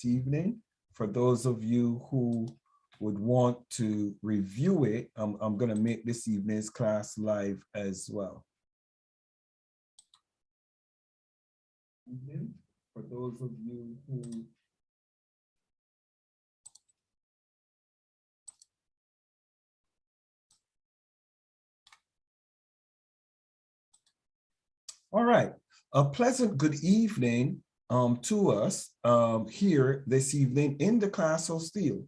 this evening. For those of you who would want to review it, I'm going to make this evening's class live as well. For those of you who all right, a pleasant good evening to us here this evening in the class of Steele.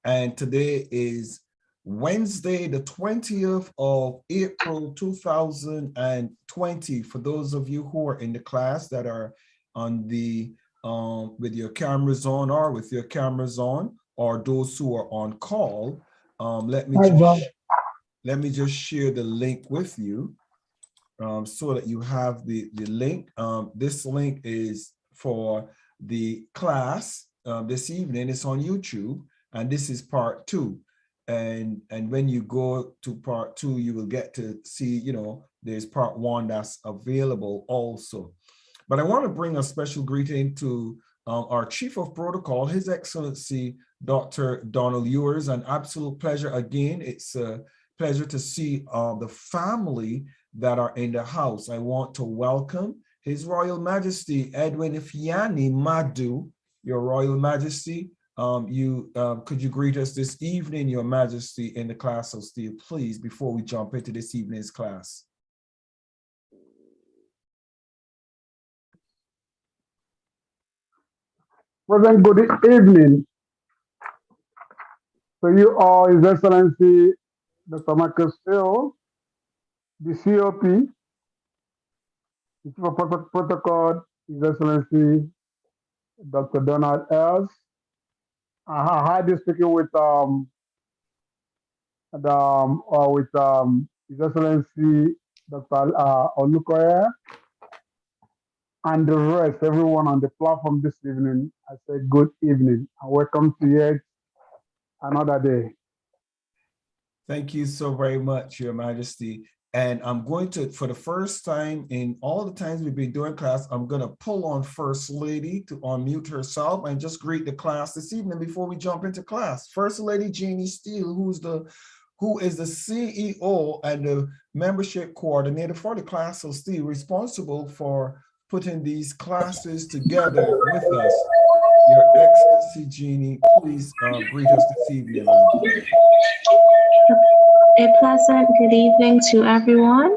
And today is Wednesday, the 20th of April, 2020. For those of you who are in the class that are on the, with your cameras on or with your cameras on, or those who are on call, let me just share the link with you. So that you have the link. This link is for the class this evening. It's on YouTube, and this is part 2. And when you go to part 2, you will get to see, you know, there's part 1 that's available also. But I want to bring a special greeting to our Chief of Protocol, His Excellency, Dr. Donald Ewers. An absolute pleasure again. It's a pleasure to see the family that are in the house. I want to welcome His Royal Majesty Edwin Ifeanyi Madu. Your Royal Majesty, could you greet us this evening, Your Majesty, in the class of Steele, please, before we jump into this evening's class. Present good evening to you all, His Excellency Dr. Michael Steele, the COP, the Chief of Protocol, His Excellency Dr. Donald Els. I had this speaking with His Excellency Dr. Olukoya, and the rest, everyone on the platform this evening. I say good evening and welcome to yet another day. Thank you so very much, Your Majesty. And I'm going to, for the first time in all the times we've been doing class, I'm going to pull on First Lady to unmute herself and just greet the class this evening before we jump into class. First Lady Jeannie Steele, who is the CEO and the membership coordinator for the class of Steele, responsible for putting these classes together with us. Your Excellency Jeannie, please greet us this evening. A pleasant good evening to everyone.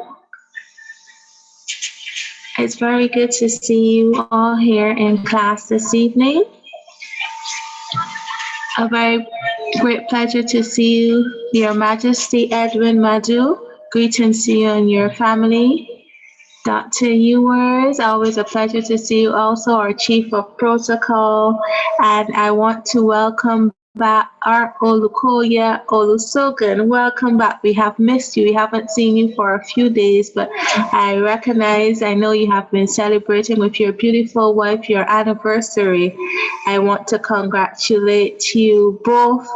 It's very good to see you all here in class this evening. A very great pleasure to see you, Your Majesty Edwin Madu. Greetings to you and your family. Dr. Ewers, always a pleasure to see you also, our Chief of Protocol. And I want to welcome back our Olukoya Olusogan. Welcome back. We have missed you. We haven't seen you for a few days, but I know you have been celebrating with your beautiful wife your anniversary. I want to congratulate you both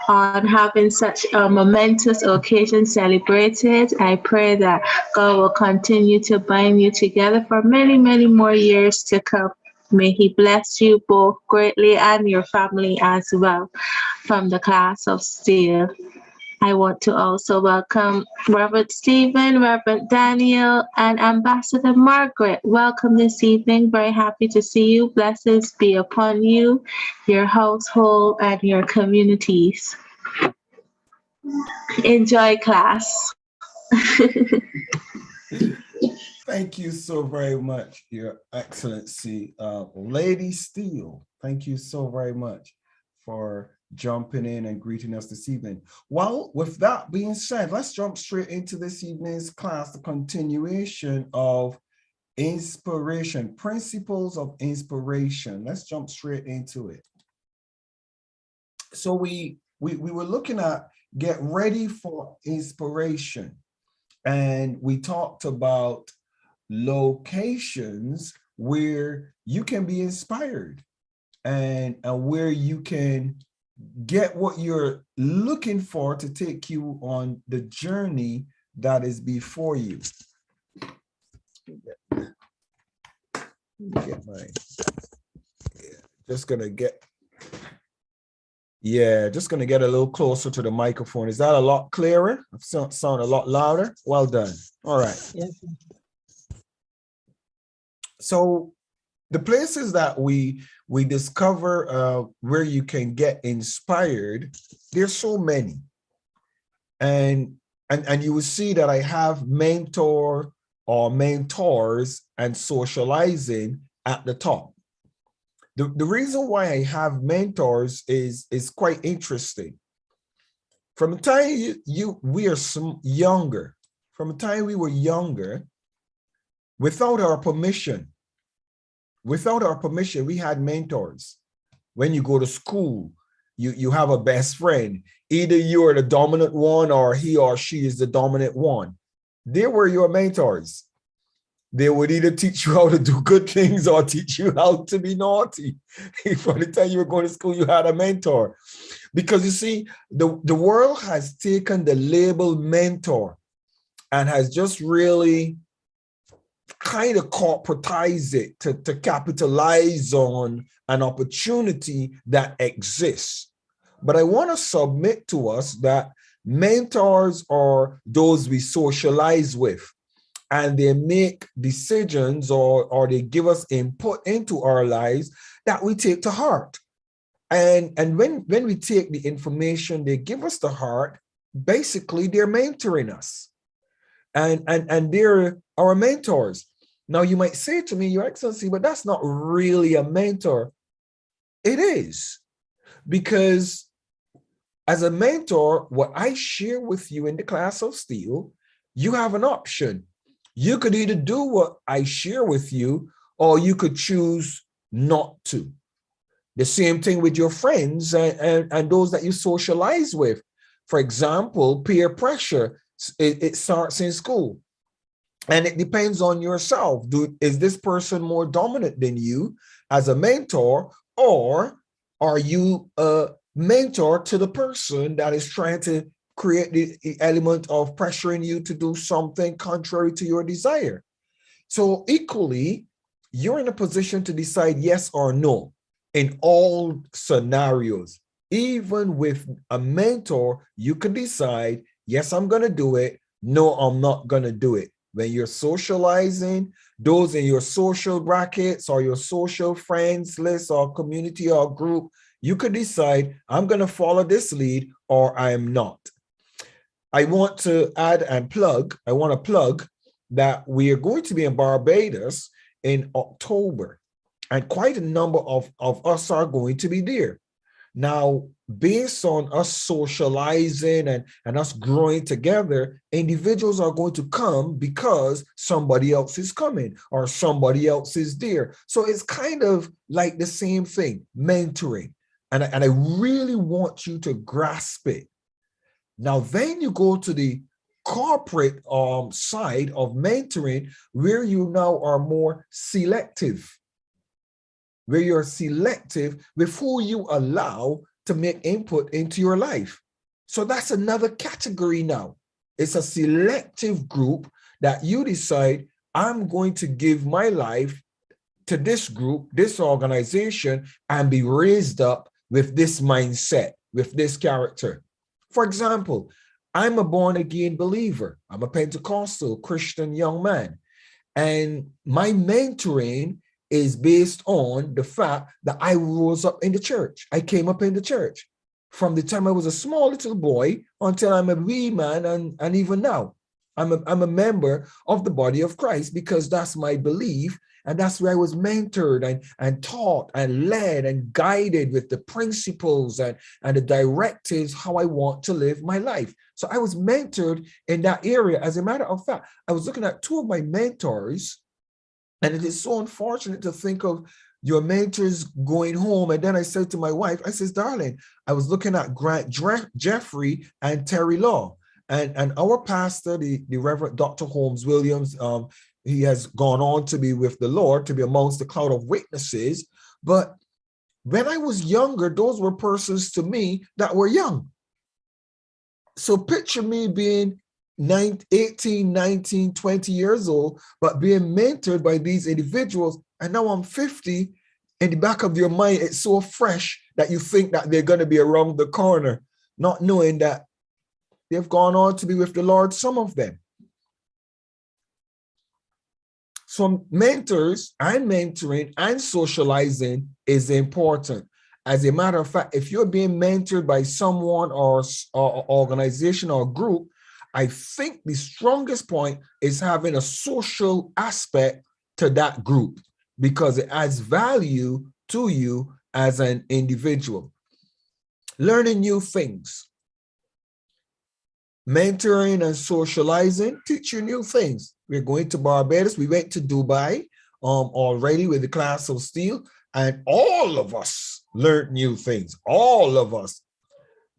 on having such a momentous occasion celebrated. I pray that God will continue to bind you together for many, many more years to come. May He bless you both greatly and your family as well from the class of Steele. I want to also welcome Reverend Stephen, Reverend Daniel, and Ambassador Margaret. Welcome this evening. Very happy to see you. Blessings be upon you, your household, and your communities. Enjoy class. Thank you so very much, Your Excellency, Lady Steele. Thank you so very much for jumping in and greeting us this evening. Well, with that being said, let's jump straight into this evening's class, the continuation of inspiration, principles of inspiration. Let's jump straight into it. So we were looking at get ready for inspiration, and we talked about locations where you can be inspired and where you can get what you're looking for to take you on the journey that is before you. Just gonna get Yeah, just going to get a little closer to the microphone. Is that a lot clearer? Sound a lot louder? Well done. All right. Yes. So the places that we discover where you can get inspired, there's so many. And you will see that I have mentor or mentors and socializing at the top. The reason why I have mentors is quite interesting. From the time we are younger, from the time we were younger, without our permission, we had mentors. When you go to school, you have a best friend. Either you are the dominant one or he or she is the dominant one. They were your mentors. They would either teach you how to do good things or teach you how to be naughty. From the time you were going to school, you had a mentor. Because you see, the world has taken the label mentor and has just really kind of corporatize it to capitalize on an opportunity that exists. But I want to submit to us that mentors are those we socialize with, and they make decisions or they give us input into our lives that we take to heart. And when we take the information they give us to heart, basically they're mentoring us. And they're our mentors. Now you might say to me, Your Excellency, but that's not really a mentor. It is, because as a mentor, what I share with you in the class of Steele, you have an option. You could either do what I share with you, or you could choose not to. The same thing with your friends and those that you socialize with. For example, peer pressure, it starts in school. And it depends on yourself. Is this person more dominant than you as a mentor, or are you a mentor to the person that is trying to create the element of pressuring you to do something contrary to your desire? So equally, you're in a position to decide yes or no in all scenarios. Even with a mentor, you can decide, yes, I'm going to do it. No, I'm not going to do it. When you're socializing, those in your social brackets or your social friends list or community or group, you could decide, I'm going to follow this lead or I am not. I want to add and plug, I want to plug that we are going to be in Barbados in October, and quite a number of us are going to be there. Now, based on us socializing and us growing together, individuals are going to come because somebody else is coming or somebody else is there. So it's kind of like the same thing, mentoring. And I really want you to grasp it. Now, then you go to the corporate side of mentoring, where you now are more selective, where you're selective with who you allow to make input into your life. So that's another category now. It's a selective group that you decide, I'm going to give my life to this group, this organization, and be raised up with this mindset, with this character. For example, I'm a born-again believer. I'm a Pentecostal Christian young man. And my mentoring is based on the fact that I rose up in the church. I came up in the church from the time I was a small little boy until I'm a wee man, and even now. I'm a member of the body of Christ because that's my belief, and that's where I was mentored and taught and led and guided with the principles and the directives how I want to live my life. So I was mentored in that area. As a matter of fact, I was looking at two of my mentors, and it is so unfortunate to think of your mentors going home. And then I said to my wife, I says, darling, I was looking at Grant Jeffrey and Terry Law. And our pastor, the Reverend Dr. Holmes Williams, he has gone on to be with the Lord, to be amongst the cloud of witnesses. But when I was younger, those were persons to me that were young. So picture me being 18, 19, 20 years old, but being mentored by these individuals. And now I'm 50. In the back of your mind, it's so fresh that you think that they're going to be around the corner, not knowing that they've gone on to be with the Lord, some of them. So mentors and mentoring and socializing is important. As a matter of fact, if you're being mentored by someone or organization or group, I think the strongest point is having a social aspect to that group because it adds value to you as an individual. Learning new things. Mentoring and socializing teach you new things. We're going to Barbados. We went to Dubai already with the class of Steele, and all of us learned new things, all of us,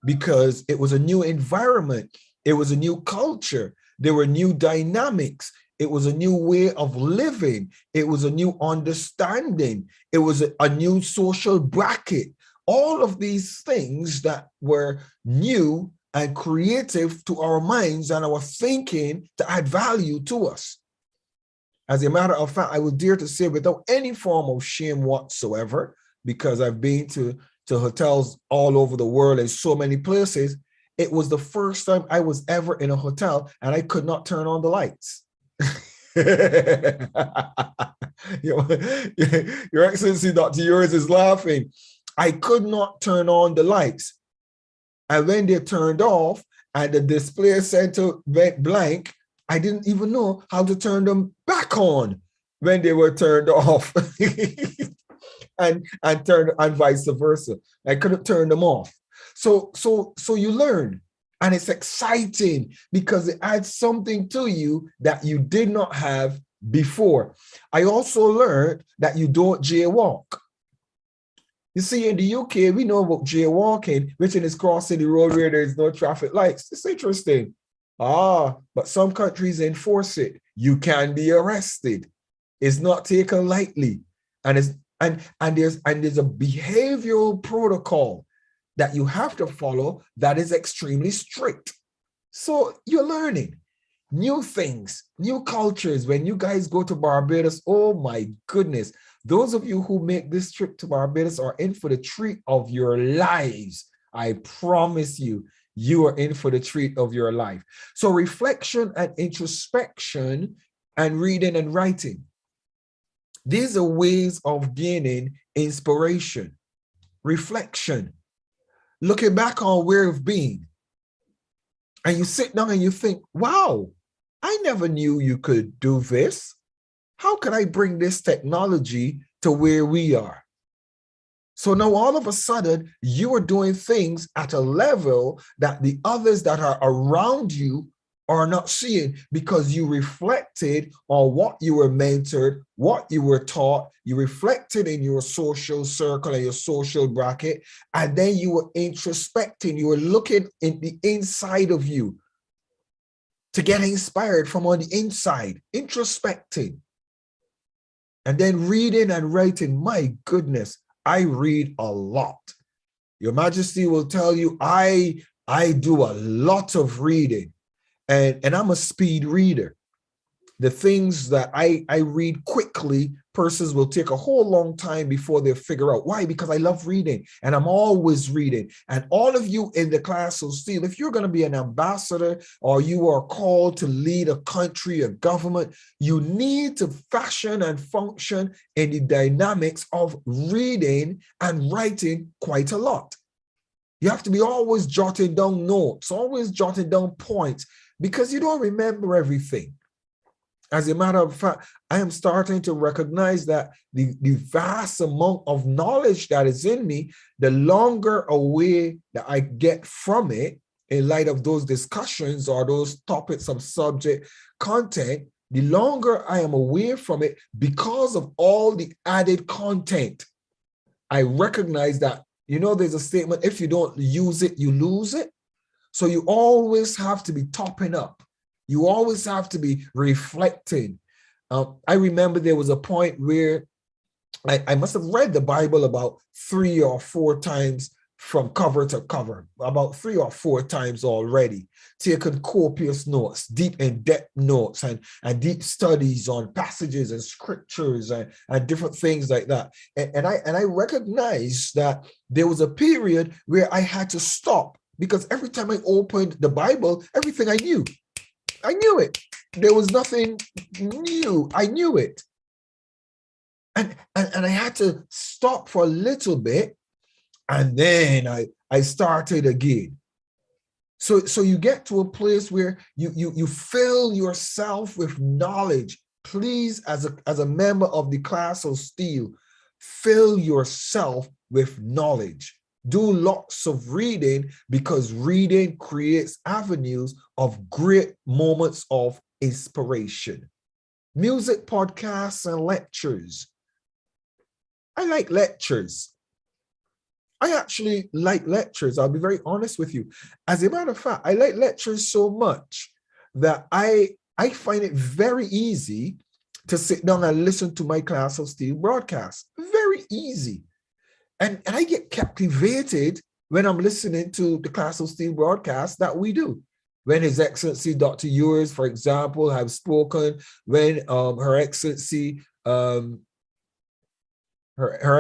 because it was a new environment. It was a new culture. There were new dynamics. It was a new way of living. It was a new understanding. It was a new social bracket. All of these things that were new and creative to our minds and our thinking to add value to us. As a matter of fact, I would dare to say without any form of shame whatsoever, because I've been to hotels all over the world in so many places, it was the first time I was ever in a hotel and I could not turn on the lights. Your Excellency, Dr. Yours is laughing. I could not turn on the lights. And when they turned off and the display center went blank, I didn't even know how to turn them back on when they were turned off. and vice versa. I couldn't turn them off. So you learn, and it's exciting because it adds something to you that you did not have before. I also learned that you don't jaywalk. You see, in the UK, we know about jaywalking, which is crossing the road where there is no traffic lights. It's interesting. But some countries enforce it. You can be arrested. It's not taken lightly. And there's a behavioral protocol that you have to follow that is extremely strict. So you're learning new things, new cultures. When you guys go to Barbados, oh my goodness, those of you who make this trip to Barbados are in for the treat of your lives. I promise you, you are in for the treat of your life. So reflection and introspection and reading and writing. These are ways of gaining inspiration, reflection, looking back on where we've been. And you sit down and you think, wow, I never knew you could do this. How can I bring this technology to where we are? So now all of a sudden, you are doing things at a level that the others that are around you are not seeing because you reflected on what you were mentored, what you were taught, you reflected in your social circle and your social bracket, and then you were introspecting, you were looking in the inside of you to get inspired from on the inside, introspecting. And then reading and writing, my goodness, I read a lot. Your Majesty will tell you, I do a lot of reading, and I'm a speed reader. The things that I read quickly, persons will take a whole long time before they figure out. Why? Because I love reading and I'm always reading. And all of you in the class of Steele, if you're going to be an ambassador or you are called to lead a country, a government, you need to fashion and function in the dynamics of reading and writing quite a lot. You have to be always jotting down notes, always jotting down points, because you don't remember everything. As a matter of fact, I am starting to recognize that the vast amount of knowledge that is in me, the longer away that I get from it in light of those discussions or those topics of subject content, the longer I am away from it because of all the added content. I recognize that, there's a statement, if you don't use it, you lose it. So you always have to be topping up. You always have to be reflecting. I remember there was a point where I must have read the Bible about 3 or 4 times from cover to cover, about 3 or 4 times already, taken copious notes, deep in-depth notes, and deep studies on passages and scriptures and different things like that. And I recognized that there was a period where I had to stop, because every time I opened the Bible, everything I knew it. There was nothing new. I knew it. And I had to stop for a little bit, and then I started again. So you get to a place where you fill yourself with knowledge. Please, as a member of the class of Steele, fill yourself with knowledge. Do lots of reading, because reading creates avenues of great moments of inspiration. Music, podcasts, and lectures. I like lectures. I actually like lectures. I'll be very honest with you. As a matter of fact, I like lectures so much that I find it very easy to sit down and listen to my Class of Steele broadcast. Very easy. And I get captivated when I'm listening to the Class of Steele broadcast that we do. When His Excellency Dr. Ewers, for example, have spoken, when Her Excellency Her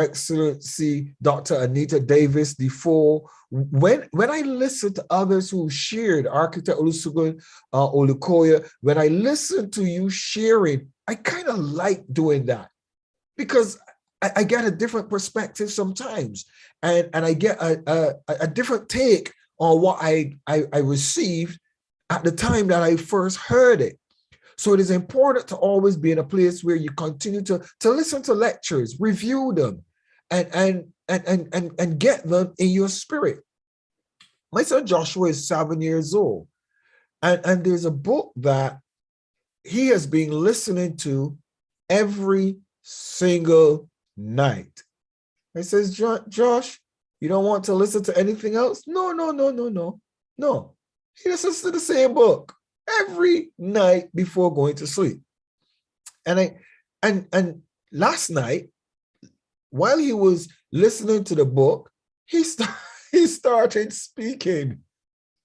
Excellency Dr. Anita Davis Defoe, when I listen to others who shared, Architect Olusegun Olukoya, when I listen to you sharing, I kind of like doing that, because I get a different perspective sometimes, and I get a different take on what I received at the time that I first heard it. So it is important to always be in a place where you continue to listen to lectures, review them, and get them in your spirit. My son Joshua is 7 years old, and there's a book that he has been listening to every single night. I says, Josh, you don't want to listen to anything else? No. He listens to the same book every night before going to sleep. And last night, while he was listening to the book, he started speaking.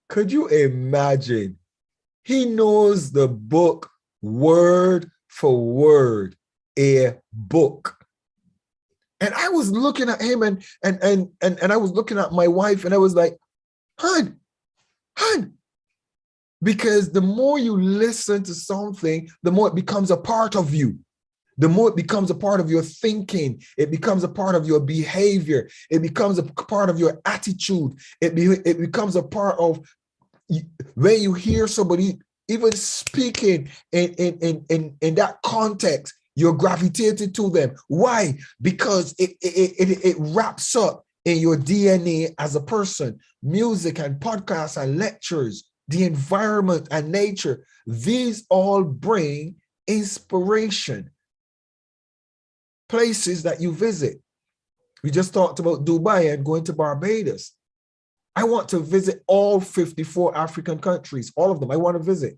Could you imagine? He knows the book word for word, a book. And I was looking at him, and I was looking at my wife, and I was like, hun, because the more you listen to something, the more it becomes a part of you. The more it becomes a part of your thinking, it becomes a part of your behavior, it becomes a part of your attitude, it becomes a part of when you hear somebody even speaking in that context, you're gravitated to them. Why? Because it wraps up in your DNA as a person. Music and podcasts and lectures, the environment and nature, these all bring inspiration. Places that you visit. We just talked about Dubai and going to Barbados. I want to visit all 54 African countries, all of them. I want to visit.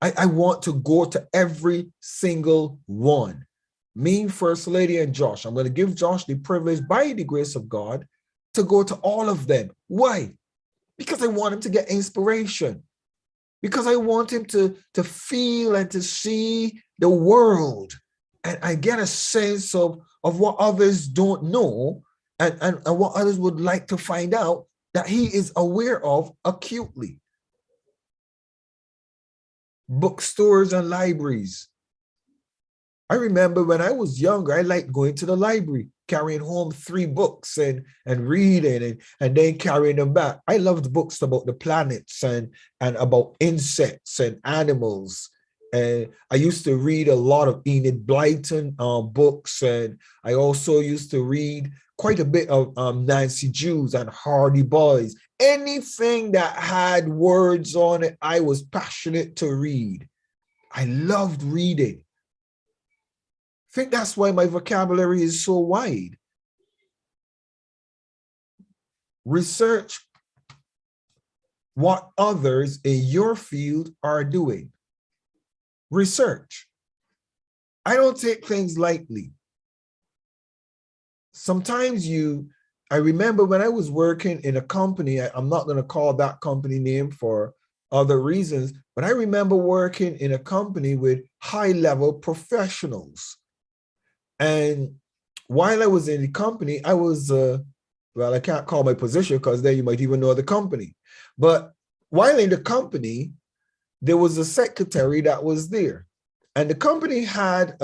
I want to go to every single one. Me, First Lady, and Josh. I'm going to give Josh the privilege, by the grace of God, to go to all of them. Why? Because I want him to get inspiration. Because I want him to feel and to see the world. And I get a sense of what others don't know and what others would like to find out that he is aware of acutely. Bookstores and libraries. I remember when I was younger, I liked going to the library, carrying home 3 books and reading and then carrying them back. I loved books about the planets and about insects and animals. And I used to read a lot of Enid Blyton books, and I also used to read quite a bit of Nancy Drews and Hardy Boys. Anything that had words on it, I was passionate to read. I loved reading. I think that's why my vocabulary is so wide. Research what others in your field are doing. Research. I don't take things lightly. Sometimes I remember when I was working in a company, I'm not going to call that company name for other reasons, but I remember working in a company with high-level professionals. And while I was in the company, I was, well, I can't call my position because then you might even know the company. But while in the company, there was a secretary that was there. And the company had,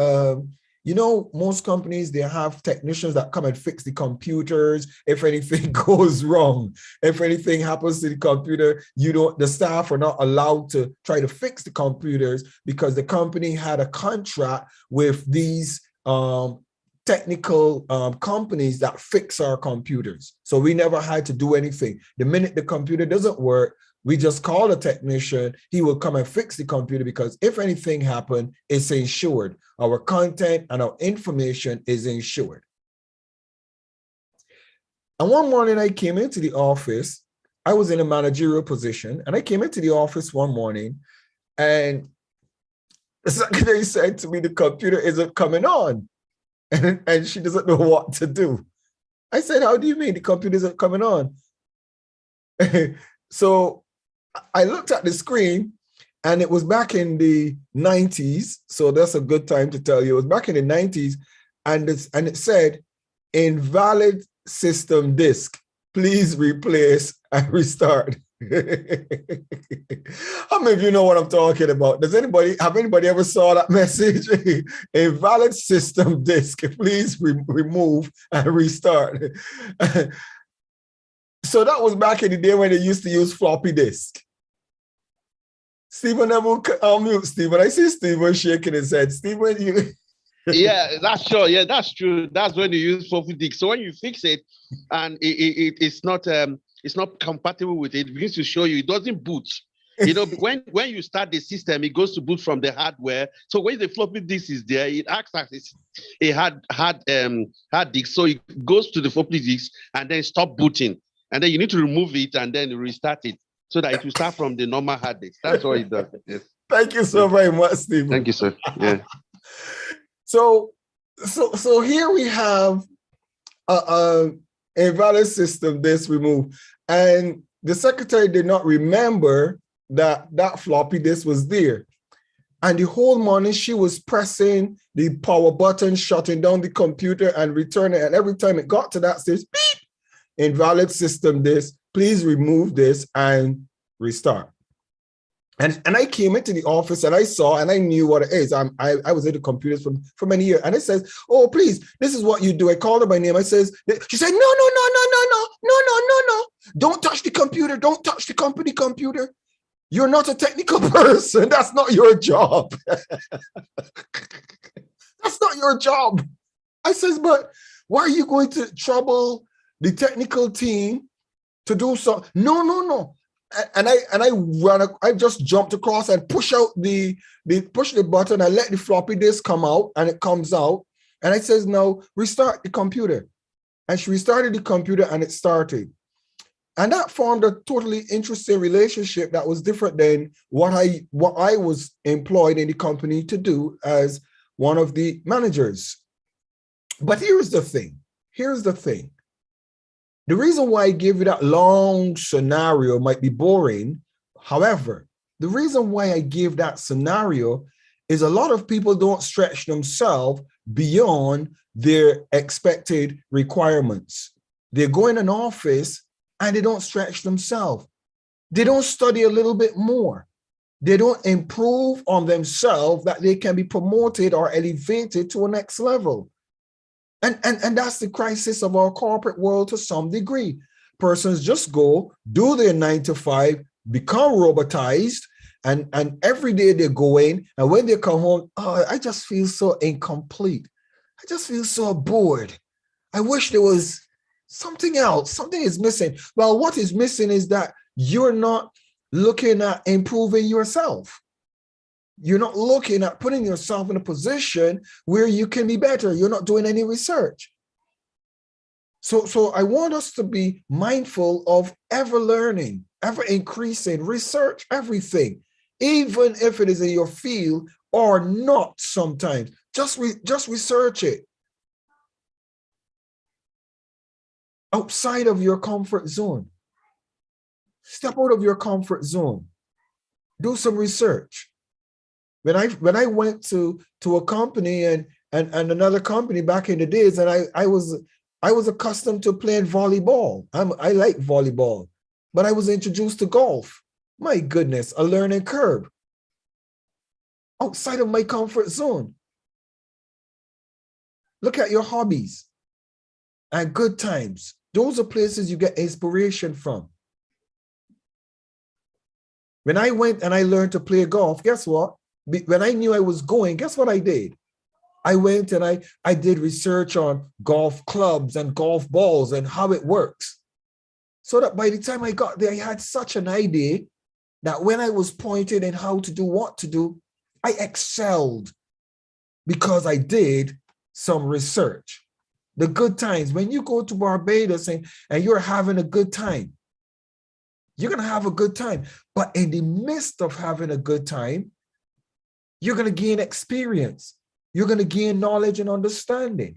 you know, most companies, they have technicians that come and fix the computers. If anything goes wrong, if anything happens to the computer, the staff are not allowed to try to fix the computers because the company had a contract with these technical companies that fix our computers. So we never had to do anything. The minute the computer doesn't work, we just call a technician. He will come and fix the computer because if anything happened, it's insured. Our content and our information is insured. And one morning I came into the office. I was in a managerial position and I came into the office one morning and the secretary said to me, the computer isn't coming on and she doesn't know what to do. I said, how do you mean the computer isn't coming on? So I looked at the screen and it was back in the 90s. So that's a good time to tell you. It was back in the 90s and it said, invalid system disk. Please replace and restart. How many of you know what I'm talking about? Have anybody ever saw that message? Invalid system disk. Please remove and restart. So that was back in the day when they used to use floppy disk. Stephen, I'll mute Stephen. I see Stephen shaking his head. Stephen, you... Yeah, that's sure. Yeah, that's true. That's when you use floppy disk. So when you fix it and it's not compatible with it, it begins to show you it doesn't boot. You know, when you start the system, it goes to boot from the hardware. So when the floppy disk is there, it acts as a hard disk. So it goes to the floppy disk and then stop booting. And then you need to remove it and then restart it so that it will start from the normal hard disk. That's what it does. Yes. Thank you so very much, Stephen. Thank you, sir. Yeah. So here we have a invalid system disk removed, and the secretary did not remember that floppy disk was there. And the whole morning she was pressing the power button, shutting down the computer and returning. And every time it got to that stage, beep, invalid system disk, please remove this and restart. And I came into the office and I saw and I knew what it is. I was into computers for many years. And it says, oh, please, this is what you do. I called her by name. She said, no. Don't touch the computer. Don't touch the company computer. You're not a technical person. That's not your job. That's not your job. I says, but why are you going to trouble the technical team to do so? No. And I just jumped across and push the button and let the floppy disk come out, and it comes out. And I says, no, restart the computer. And she restarted the computer and it started. And that formed a totally interesting relationship that was different than what I was employed in the company to do as one of the managers. But here's the thing. The reason why I give you that long scenario might be boring. However, the reason why I give that scenario is a lot of people don't stretch themselves beyond their expected requirements. They go in an office and they don't stretch themselves. They don't study a little bit more. They don't improve on themselves that they can be promoted or elevated to a next level. And that's the crisis of our corporate world to some degree. Persons just go, do their 9 to 5, become robotized, and every day they go in, and when they come home, oh, I just feel so incomplete. I just feel so bored. I wish there was something else. Something is missing. Well, what is missing is that you're not looking at improving yourself. You're not looking at putting yourself in a position where you can be better. You're not doing any research. So I want us to be mindful of ever learning, ever increasing, research everything, even if it is in your field or not sometimes. Just research it. outside of your comfort zone. Step out of your comfort zone. Do some research. When I went to a company and another company back in the days, and I was accustomed to playing volleyball. I like volleyball, but I was introduced to golf. My goodness, a learning curve. Outside of my comfort zone. Look at your hobbies and good times. Those are places you get inspiration from. When I went and I learned to play golf, guess what? When I knew I was going, guess what I did? I went and I did research on golf clubs and golf balls and how it works. So that by the time I got there, I had such an idea that when I was pointed in how to do what to do, I excelled because I did some research. The good times, when you go to Barbados and you're having a good time, you're going to have a good time. But in the midst of having a good time, you're going to gain experience. You're going to gain knowledge and understanding.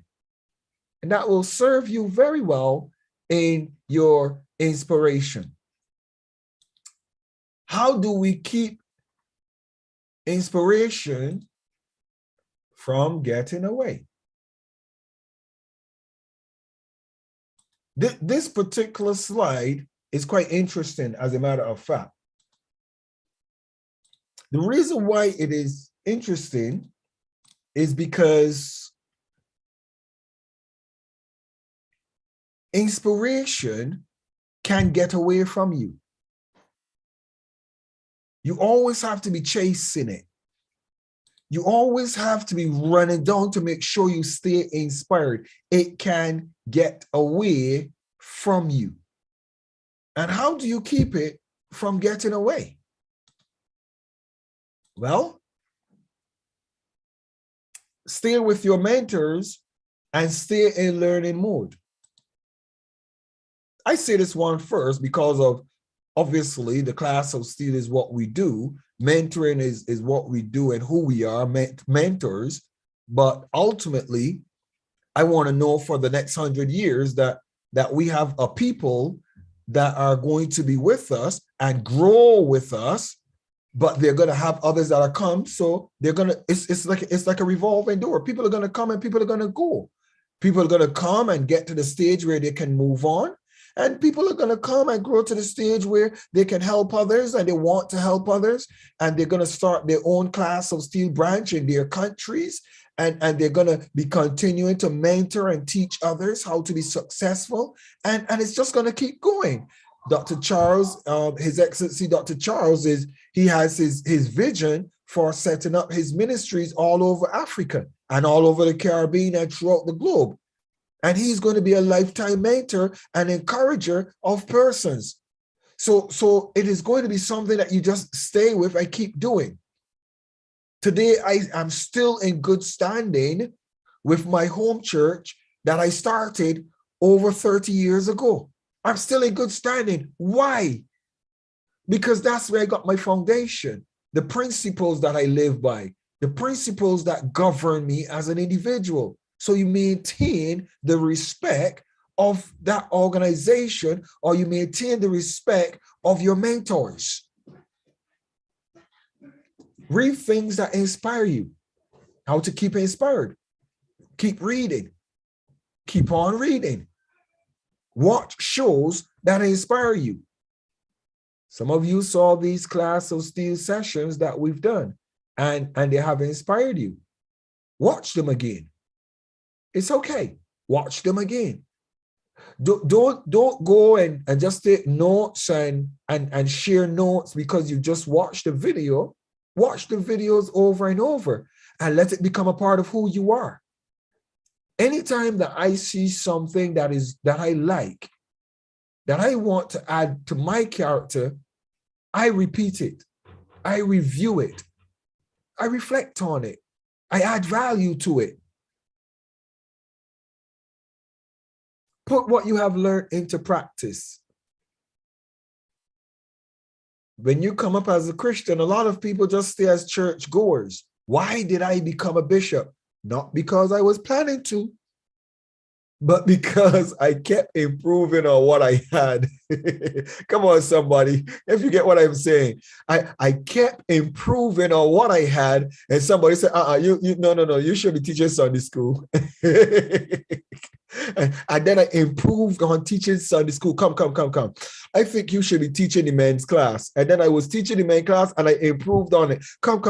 And that will serve you very well in your inspiration. How do we keep inspiration from getting away? This particular slide is quite interesting, as a matter of fact. The reason why it is interesting is because inspiration can get away from you. You always have to be chasing it. You always have to be running down to make sure you stay inspired. It can get away from you. And how do you keep it from getting away? Well, stay with your mentors and stay in learning mode. I say this one first because of, obviously, the class of Steele is what we do. Mentoring is what we do and who we are, mentors. But ultimately, I want to know for the next 100 years that we have a people that are going to be with us and grow with us, but they're going to have others that are come. So they're going to, it's like a revolving door. People are going to come and people are going to go. People are going to come and get to the stage where they can move on. And people are going to come and grow to the stage where they can help others and they want to help others. And they're going to start their own class of Steele branch in their countries. And they're going to be continuing to mentor and teach others how to be successful. And it's just going to keep going. Dr. Charles, His Excellency Dr. Charles, he has his vision for setting up his ministries all over Africa and all over the Caribbean and throughout the globe. And he's going to be a lifetime mentor and encourager of persons. So it is going to be something that you just stay with and keep doing. Today, I am still in good standing with my home church that I started over 30 years ago. I'm still in good standing. Why? Because that's where I got my foundation, the principles that I live by, the principles that govern me as an individual. So you maintain the respect of that organization, or you maintain the respect of your mentors. Read things that inspire you. How to keep inspired. Keep reading. Keep on reading. Watch shows that inspire you. Some of you saw these class of Steele sessions that we've done, and they have inspired you. Watch them again. It's okay. Watch them again. Don't go and just take notes and share notes because you just watched the video. Watch the videos over and over and let it become a part of who you are. Anytime that I see something that I like, that I want to add to my character, I repeat it. I review it. I reflect on it. I add value to it. Put what you have learned into practice. When you come up as a Christian, a lot of people just stay as church goers. Why did I become a bishop? Not because I was planning to, But because I kept improving on what I had, come on, somebody, if you get what I'm saying, I kept improving on what I had, and somebody said, no, you should be teaching Sunday school. And then I improved on teaching Sunday school. Come. I think you should be teaching the men's class. And then I was teaching the men's class and I improved on it. Come.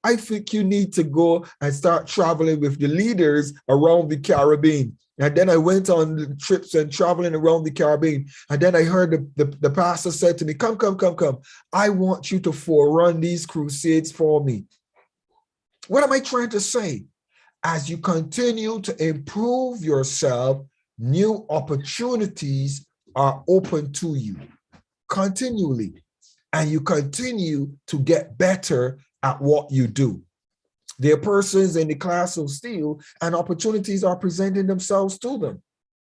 I think you need to go and start traveling with the leaders around the Caribbean. And then I went on trips and traveling around the Caribbean. And then I heard the pastor said to me, come. I want you to forerun these crusades for me. What am I trying to say? As you continue to improve yourself, new opportunities are open to you continually. And you continue to get better at what you do. There are persons in the class of Steele, and opportunities are presenting themselves to them.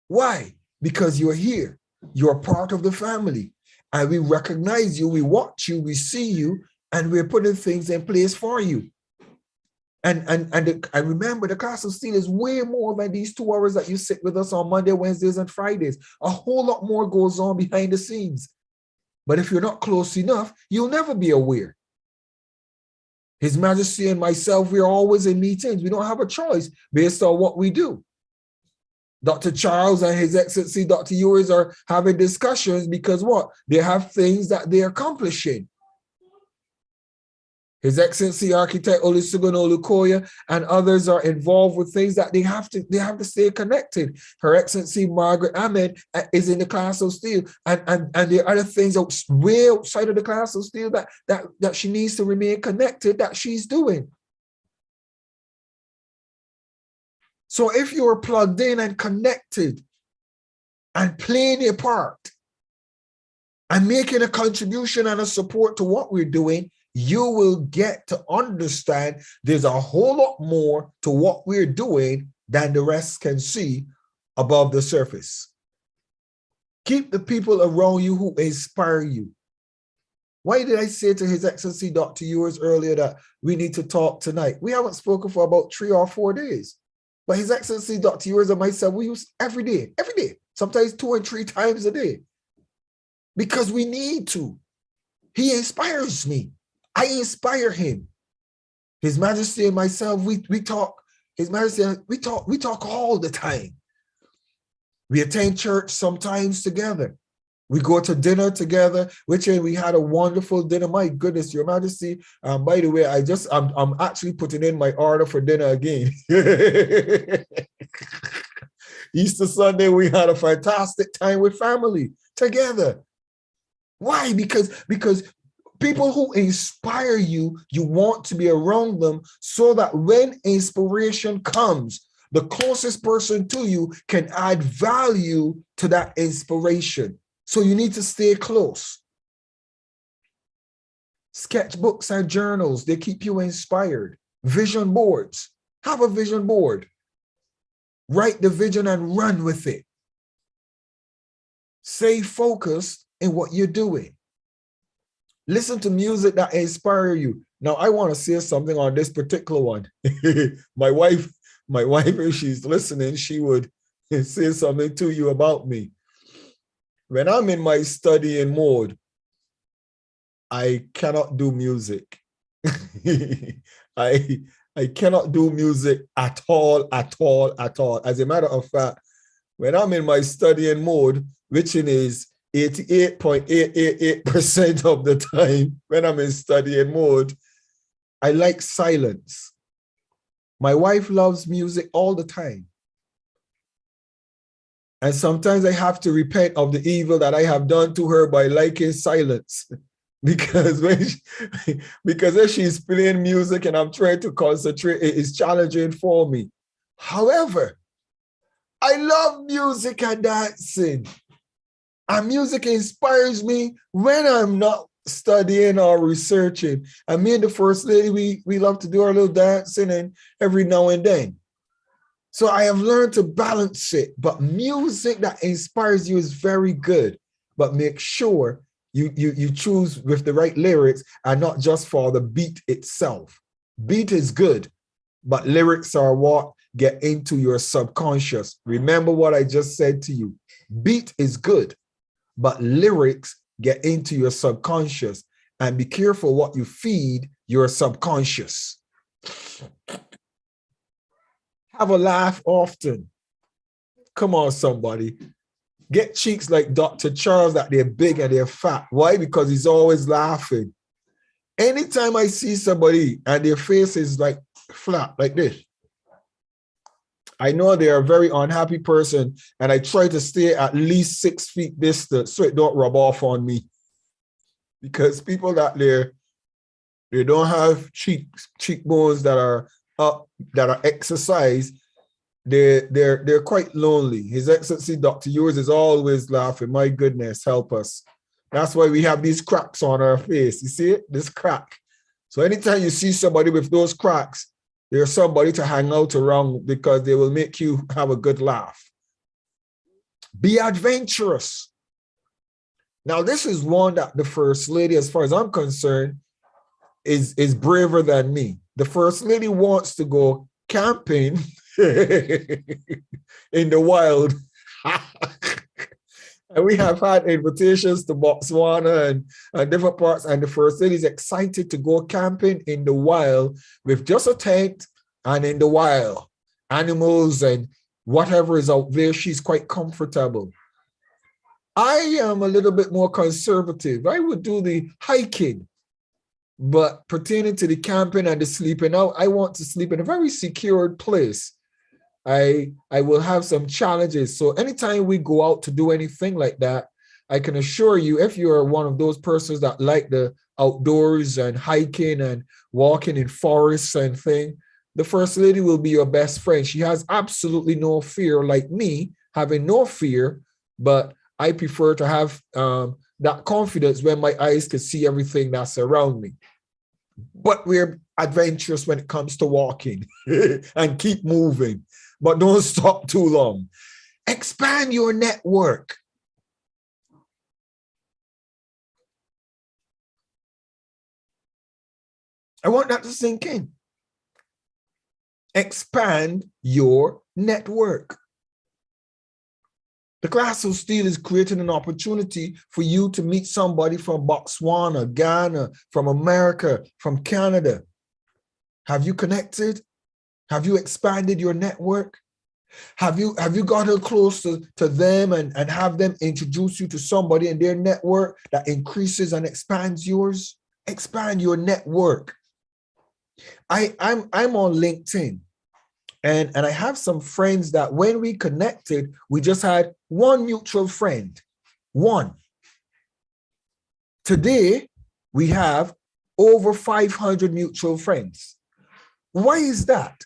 Why? Because you're here. You're part of the family. And we recognize you, we watch you, we see you, and we're putting things in place for you. And remember, the class of Steele is way more than these 2 hours that you sit with us on Monday, Wednesdays, and Fridays. A whole lot more goes on behind the scenes. But if you're not close enough, you'll never be aware. His Majesty and myself, we're always in meetings. We don't have a choice based on what we do. Dr. Charles and His Excellency Dr. Ewers are having discussions because what? They have things that they're accomplishing. His Excellency Architect Olusegun Olukoya and others are involved with things that they have to stay connected. Her Excellency Margaret Ahmed is in the class of Steele, and there are other things way outside of the class of Steele that she needs to remain connected that she's doing. So if you're plugged in and connected and playing a part and making a contribution and a support to what we're doing, you will get to understand there's a whole lot more to what we're doing than the rest can see above the surface. Keep the people around you who inspire you. Why did I say to His Excellency Dr. Ewers earlier that we need to talk tonight? We haven't spoken for about 3 or 4 days. But His Excellency Dr. Ewers and myself, we use every day, sometimes 2 and 3 times a day. Because we need to. He inspires me. I inspire him. His Majesty and myself, we talk. His Majesty, we talk all the time. We attend church sometimes together. We go to dinner together, which we had a wonderful dinner. My goodness, Your Majesty. By the way, I'm actually putting in my order for dinner again. Easter Sunday, we had a fantastic time with family together. Why? Because people who inspire you, you want to be around them so that when inspiration comes, the closest person to you can add value to that inspiration. So you need to stay close. Sketchbooks and journals, they keep you inspired. Vision boards. Have a vision board. Write the vision and run with it. Stay focused in what you're doing. Listen to music that inspires you. Now, I want to say something on this particular one. My wife, if she's listening, she would say something to you about me. When I'm in my studying mode, I cannot do music. I cannot do music at all. As a matter of fact, when I'm in my studying mode, which is 88.888% of the time when I'm in studying mode, I like silence. My wife loves music all the time. And sometimes I have to repent of the evil that I have done to her by liking silence. Because if she's playing music and I'm trying to concentrate, it is challenging for me. However, I love music and dancing. And music inspires me when I'm not studying or researching. And me and the First Lady, we love to do our little dancing and every now and then. So I have learned to balance it. But music that inspires you is very good. But make sure you choose with the right lyrics and not just for the beat itself. Beat is good, but lyrics are what get into your subconscious. Remember what I just said to you. Beat is good, but lyrics get into your subconscious, and be careful what you feed your subconscious. Have a laugh often. Come on, somebody. Get cheeks like Dr. Charles, that they're big and they're fat. Why? Because he's always laughing. Anytime I see somebody and their face is like flat, like this, I know they're a very unhappy person, and I try to stay at least 6 feet distance so it don't rub off on me. Because people that they don't have cheekbones that are up, that are exercised, they're quite lonely. His Excellency Dr. Yours is always laughing. My goodness, help us. That's why we have these cracks on our face. You see it? This crack. So anytime you see somebody with those cracks, there's somebody to hang out around, because they will make you have a good laugh. Be adventurous. Now, this is one that the First Lady, as far as I'm concerned, is braver than me. The First Lady wants to go camping in the wild. And we have had invitations to Botswana and different parts, and the First Lady is excited to go camping in the wild with just a tent, and in the wild, animals and whatever is out there. She's quite comfortable. I am a little bit more conservative. I would do the hiking, but pertaining to the camping and the sleeping out, I want to sleep in a very secured place. I will have some challenges. So anytime we go out to do anything like that, I can assure you, if you're one of those persons that like the outdoors and hiking and walking in forests and things, the First Lady will be your best friend. She has absolutely no fear, like me, having no fear, but I prefer to have that confidence when my eyes can see everything that's around me. But we're adventurous when it comes to walking and keep moving, but don't stop too long. Expand your network. I want that to sink in. Expand your network. The class of Steele is creating an opportunity for you to meet somebody from Botswana, Ghana, from America, from Canada. Have you connected? Have you expanded your network? Have you gotten close to them and have them introduce you to somebody in their network that increases and expands yours? Expand your network. I'm on LinkedIn. And I have some friends that when we connected, we just had one mutual friend, one. Today, we have over 500 mutual friends. Why is that?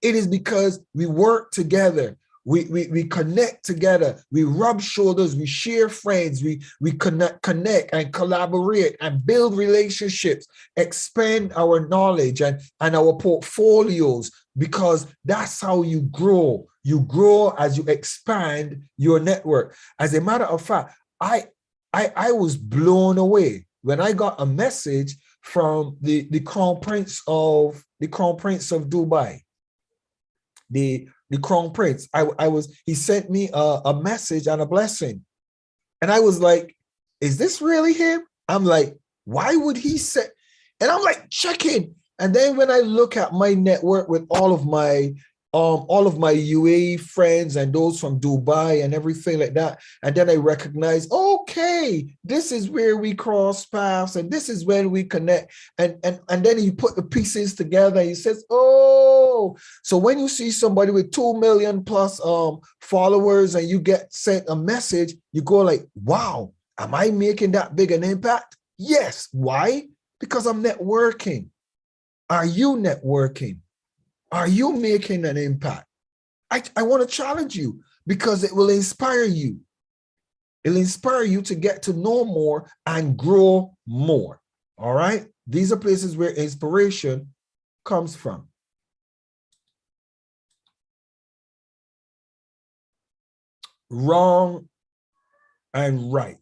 It is because we work together. We connect together. We rub shoulders. We share friends. We connect and collaborate and build relationships, expand our knowledge and our portfolios, because that's how you grow. You grow as you expand your network. As a matter of fact, I was blown away when I got a message from the Crown Prince of Dubai. The Crown Prince. He sent me a message and a blessing. And I was like, is this really him? I'm like, why would he say? And I'm like, checking. And then when I look at my network with all of my UAE friends and those from Dubai and everything like that, and then I recognize, okay, this is where we cross paths and this is when we connect. And then you put the pieces together and he says, oh, so when you see somebody with 2 million plus followers and you get sent a message, you go like, wow, am I making that big an impact? Yes. Why? Because I'm networking. Are you networking? Are you making an impact? I want to challenge you because it will inspire you. It'll inspire you to get to know more and grow more. All right? These are places where inspiration comes from. Wrong and right.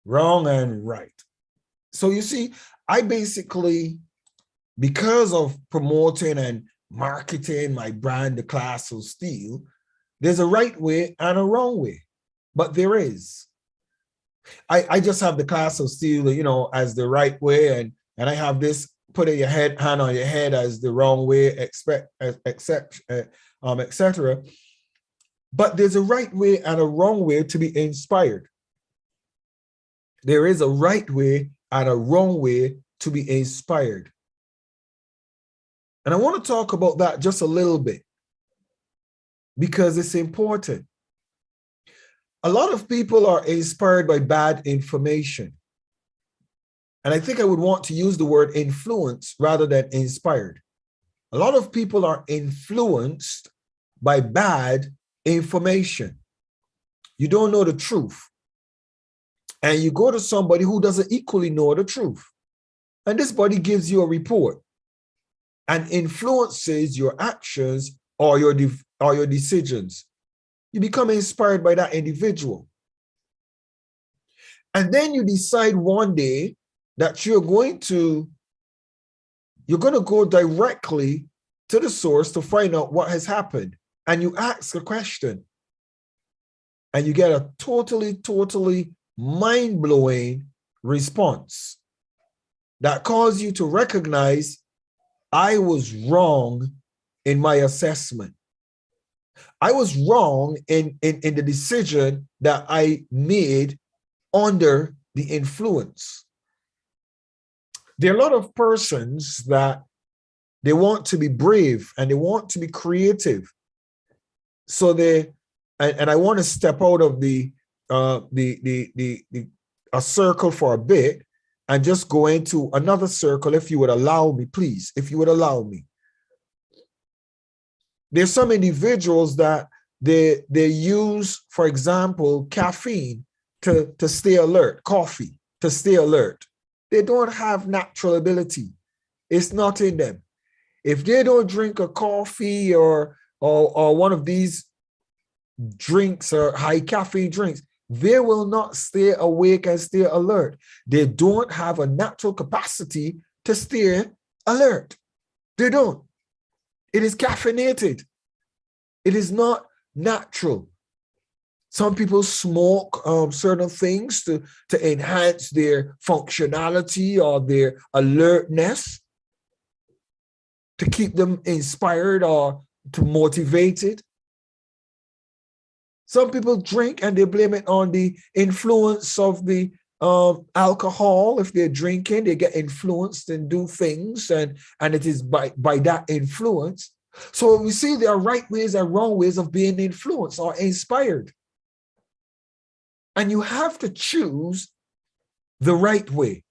Wrong and right. So you see, I basically, because of promoting and marketing my brand, the class of Steele, there's a right way and a wrong way, but there is. I just have the class of Steele, you know, as the right way, and I have this put your hand on your head as the wrong way, etc. But there's a right way and a wrong way to be inspired. There is a right way and a wrong way to be inspired. And I want to talk about that just a little bit because it's important. A lot of people are inspired by bad information. And I think I would want to use the word influence rather than inspired. A lot of people are influenced by bad information. You don't know the truth. And you go to somebody who doesn't equally know the truth. And this body gives you a report and influences your actions or your decisions. You become inspired by that individual. And then you decide one day that you're going to go directly to the source to find out what has happened. And you ask a question. And you get a totally mind-blowing response that causes you to recognize I was wrong in my assessment. I was wrong in the decision that I made under the influence. There are a lot of persons that they want to be brave and they want to be creative. So and I want to step out of a circle for a bit and just go into another circle, if you would allow me, please, if you would allow me. There's some individuals that they use, for example, caffeine to stay alert, coffee to stay alert. They don't have natural ability. It's not in them. If they don't drink a coffee or one of these drinks or high caffeine drinks, they will not stay awake and stay alert. They don't have a natural capacity to stay alert. They don't. It is caffeinated. It is not natural. Some people smoke certain things to enhance their functionality or their alertness, to keep them inspired or to motivated. Some people drink and they blame it on the influence of the alcohol. If they're drinking, they get influenced and do things, and it is by that influence. So we see there are right ways and wrong ways of being influenced or inspired. And you have to choose the right way.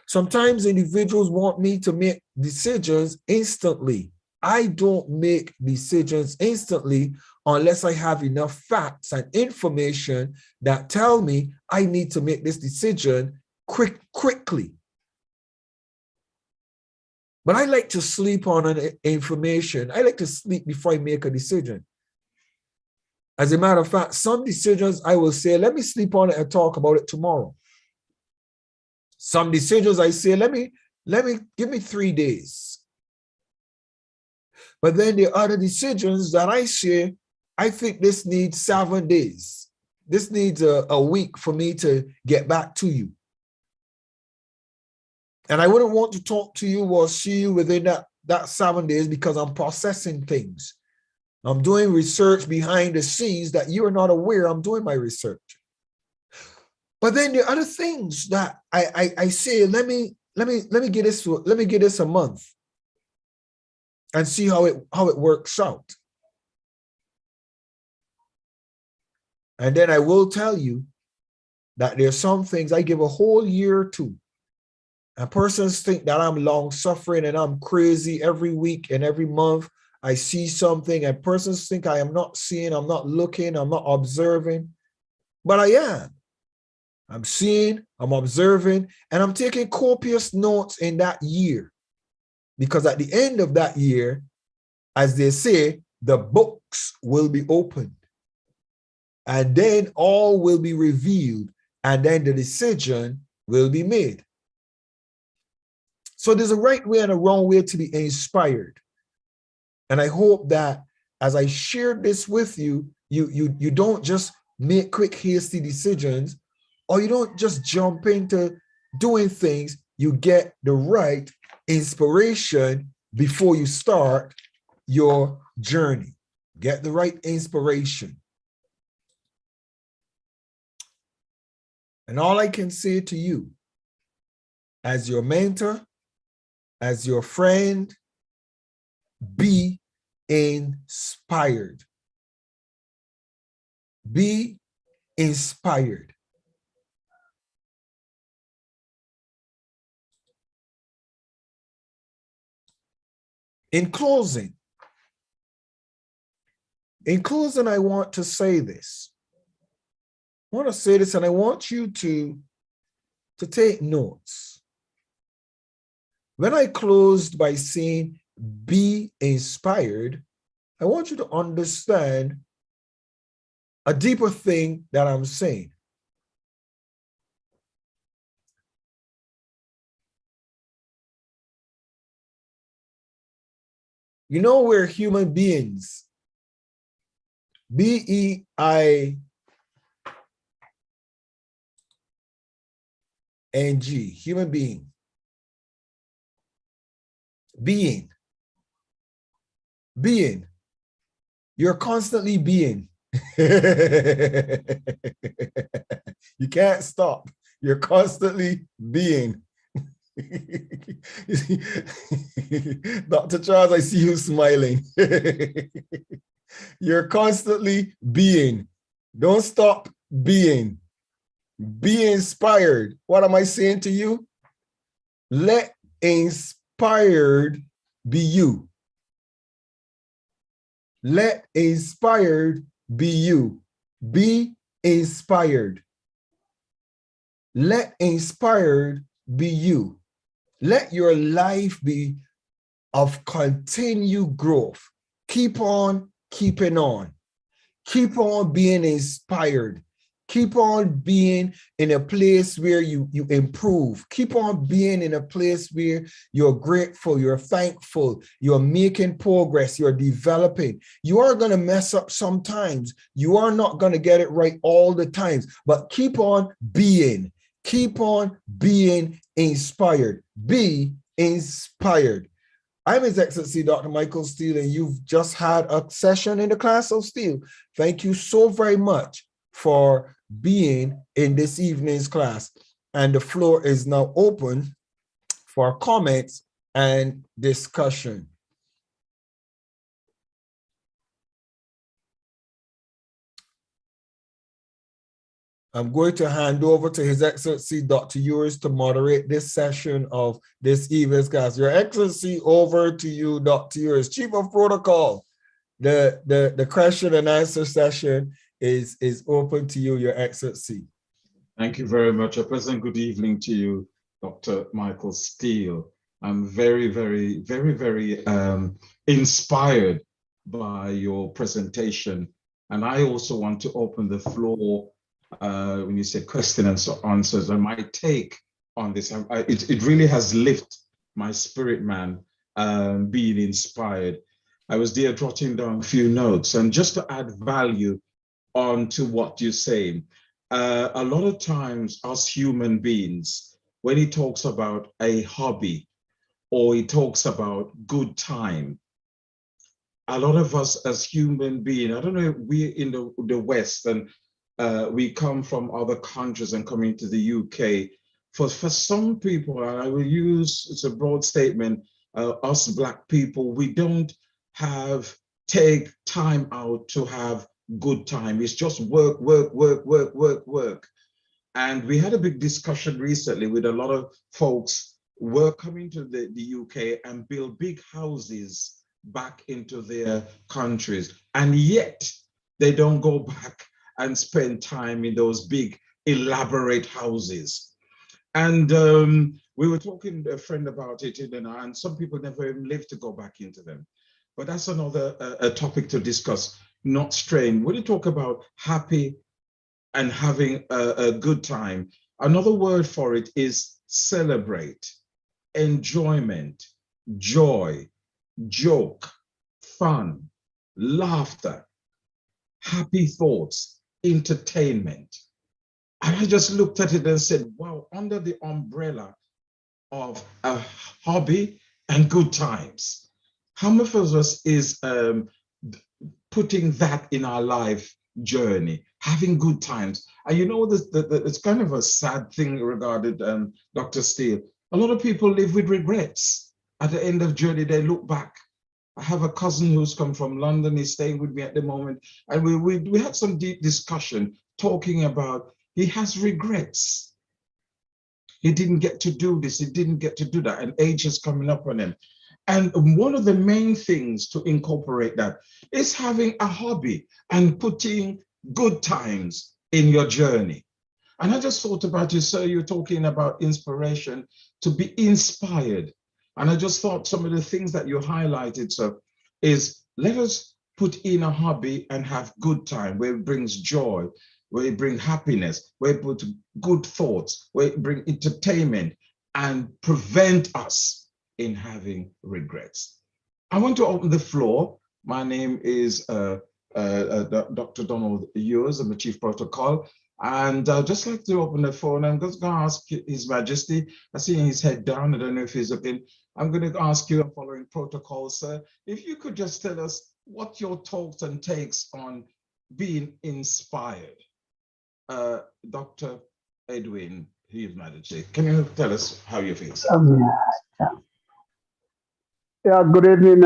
Sometimes individuals want me to make decisions instantly. I don't make decisions instantly unless I have enough facts and information that tell me I need to make this decision quickly. But I like to sleep on information. I like to sleep before I make a decision. As a matter of fact, some decisions I will say, let me sleep on it and talk about it tomorrow. Some decisions I say, let me give me 3 days. But then the other decisions that I say, I think this needs 7 days. This needs a week for me to get back to you. And I wouldn't want to talk to you or see you within that 7 days because I'm processing things. I'm doing research behind the scenes that you are not aware I'm doing my research. But then the other things that I say, let me get this a month and see how it works out. And then I will tell you that there's some things I give a whole year to. And persons think that I'm long suffering and I'm crazy every week and every month. I see something and persons think I am not seeing, I'm not looking, I'm not observing, but I am. I'm seeing, I'm observing, and I'm taking copious notes in that year. Because at the end of that year, as they say, the books will be opened. And then all will be revealed, and then the decision will be made. So there's a right way and a wrong way to be inspired. And I hope that as I share this with you, you don't just make quick, hasty decisions, or you don't just jump into doing things. You get the right inspiration before you start your journey. Get the right inspiration. And all I can say to you, as your mentor, as your friend, be inspired. Be inspired. In closing, I want to say this. I want to say this, and I want you to take notes. When I closed by saying, be inspired, I want you to understand a deeper thing that I'm saying. You know, we're human beings. B-E-I-N-G, human being. Being. You're constantly being. You can't stop. You're constantly being. Dr. Charles, I see you smiling. You're constantly being. Don't stop being. Be inspired. What am I saying to you? Let inspired be you. Let inspired be you. Be inspired. Let inspired be you. Let your life be of continued growth. Keep on keeping on. Keep on being inspired. Keep on being in a place where you improve. Keep on being in a place where you're grateful, you're thankful, you're making progress, you're developing. You are going to mess up sometimes. You are not going to get it right all the times, but keep on being. Keep on being inspired. Be inspired. I'm His Excellency Dr. Michael Steele, and you've just had a session in the class of Steele. Thank you so very much for being in this evening's class. And the floor is now open for comments and discussion. I'm going to hand over to His Excellency Dr. Ewers to moderate this session of this evening's class. Your Excellency, over to you, Dr. Ewers, Chief of Protocol. The question and answer session is open to you, Your Excellency. Thank you very much. A pleasant good evening to you, Dr. Michael Steele. I'm very, very, very, very inspired by your presentation. And I also want to open the floor when you said question and answers, and my take on this. It really has lifted my spirit, man, being inspired. I was there jotting down a few notes, and just to add value onto what you're saying, a lot of times us human beings, when he talks about a hobby or he talks about good time, a lot of us as human beings, I don't know, we're in the West, and we come from other countries and come into the UK. For some people, and I will use, it's a broad statement, us Black people, we don't take time out to have good time. It's just work, work, work, work, work, work. And we had a big discussion recently with a lot of folks who were coming to the UK and build big houses back into their countries. And yet they don't go back and spend time in those big, elaborate houses. And we were talking to a friend about it, and some people never even live to go back into them. But that's another topic to discuss, not strain. When you talk about happy and having a good time, another word for it is celebrate. enjoyment, joy, joke, fun, laughter, happy thoughts, entertainment. And I just looked at it and said, wow, under the umbrella of a hobby and good times, how much of us is putting that in our life journey, having good times? And you know, it's kind of a sad thing regarding Dr. Steele. A lot of people live with regrets. At the end of journey, they look back. I have a cousin who's come from London. He's staying with me at the moment. And we had some deep discussion talking about he has regrets. He didn't get to do this. He didn't get to do that. And age is coming up on him. And one of the main things to incorporate that is having a hobby and putting good times in your journey. And I just thought about you, sir, you're talking about inspiration, to be inspired. And I just thought some of the things that you highlighted, sir, is let us put in a hobby and have good time where it brings joy, where it brings happiness, where it put good thoughts, where it brings entertainment and prevent us in having regrets. I want to open the floor. My name is Dr. Donald Ewers. I'm the Chief Protocol. And I'd just like to open the phone. I'm just going to ask His Majesty. I see his head down. I don't know if he's looking. I'm going to ask you, following protocol, sir, if you could just tell us what your thoughts and takes on being inspired. Dr. Edwin, His Majesty, can you tell us how you feel, sir? Yeah, good evening,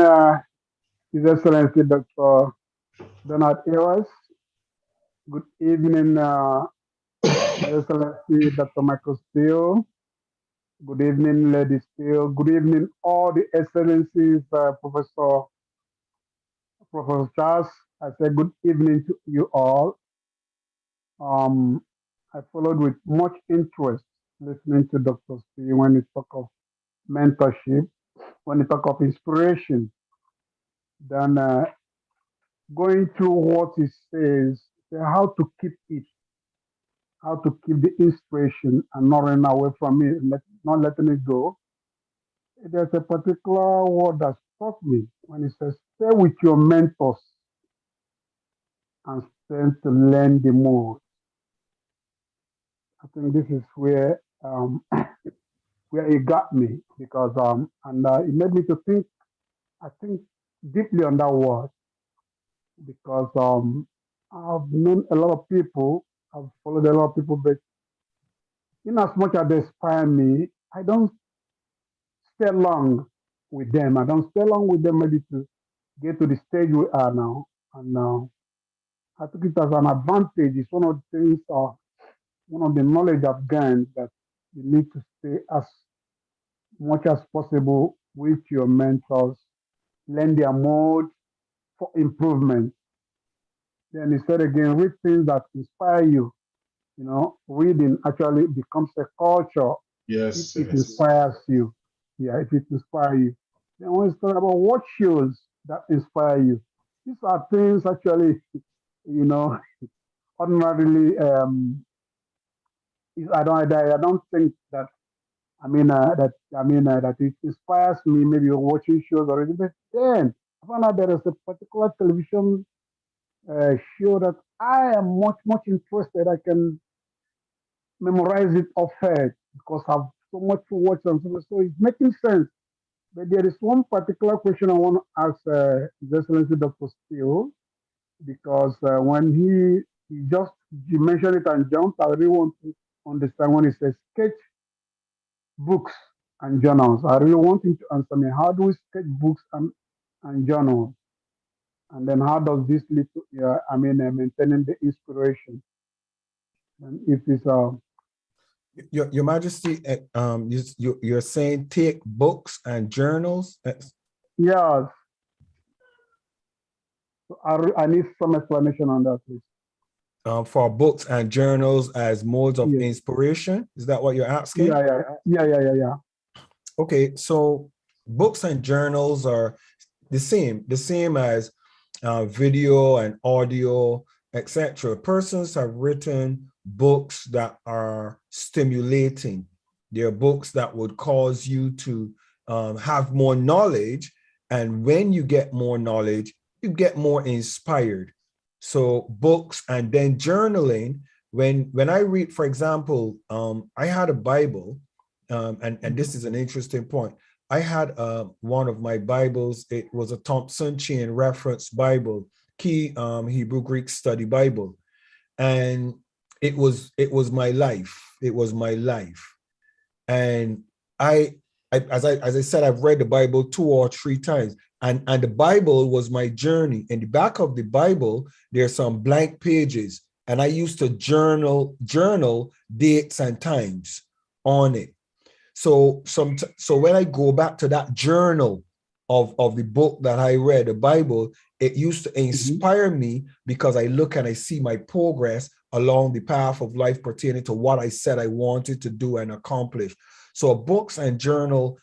His Excellency Dr. Donald Ewers. Good evening, His Excellency Dr. Michael Steele. Good evening, Lady Steele. Good evening, all the Excellencies, Professor Charles. I say good evening to you all. I followed with much interest listening to Dr. Steele when he talk of mentorship, when he talk of inspiration. Then going through what he says, how to keep it, how to keep the inspiration and not run away from it, not letting it go. There's a particular word that struck me when he says, stay with your mentors and stand to learn the most. I think this is where where it got me because it made me to think. I think deeply on that word because I've known a lot of people, I've followed a lot of people, but in as much as they inspire me, I don't stay long with them. I don't stay long with them maybe to get to the stage we are now. And I took it as an advantage. It's one of the things, one of the knowledge I've gained that you need to stay as much as possible with your mentors, learn their mode for improvement. Then he said again, read things that inspire you. You know, reading actually becomes a culture Yes, if it yes. inspires you. Yeah, if it inspires you. Then when we talk about what shows that inspire you, these are things actually, you know, ordinarily, I don't think that, that it inspires me, maybe you're watching shows already, but then I found out there is a particular television show that I am much interested. I can memorize it off head because I've so much to watch and so it's making sense. But there is one particular question I want to ask His Excellency Dr. Steele because when he mentioned it and jumped, I really want to understand when he says sketch books and journals. I really want him to answer me how do we sketch books and journals? And then how does this lead to maintaining the inspiration? And if it's Your Majesty, you're saying take books and journals. yes, so I need some explanation on that, please. For books and journals as modes of Yes. inspiration. Is that what you're asking? Yeah. Okay, so books and journals are the same as video and audio, etc. Persons have written books that are stimulating, There are books that would cause you to have more knowledge. And when you get more knowledge, you get more inspired. So books and then journaling. When I read, for example, I had a Bible, and this is an interesting point. I had one of my Bibles. It was a Thompson Chain Reference Bible, Key Hebrew Greek Study Bible, and it was my life. It was my life, and as I said, I've read the Bible 2 or 3 times, and the Bible was my journey. In the back of the Bible, there's some blank pages, and I used to journal dates and times on it. So when I go back to that journal of the book that I read, the Bible, it used to inspire me because I look and I see my progress along the path of life pertaining to what I said I wanted to do and accomplish. So books and journal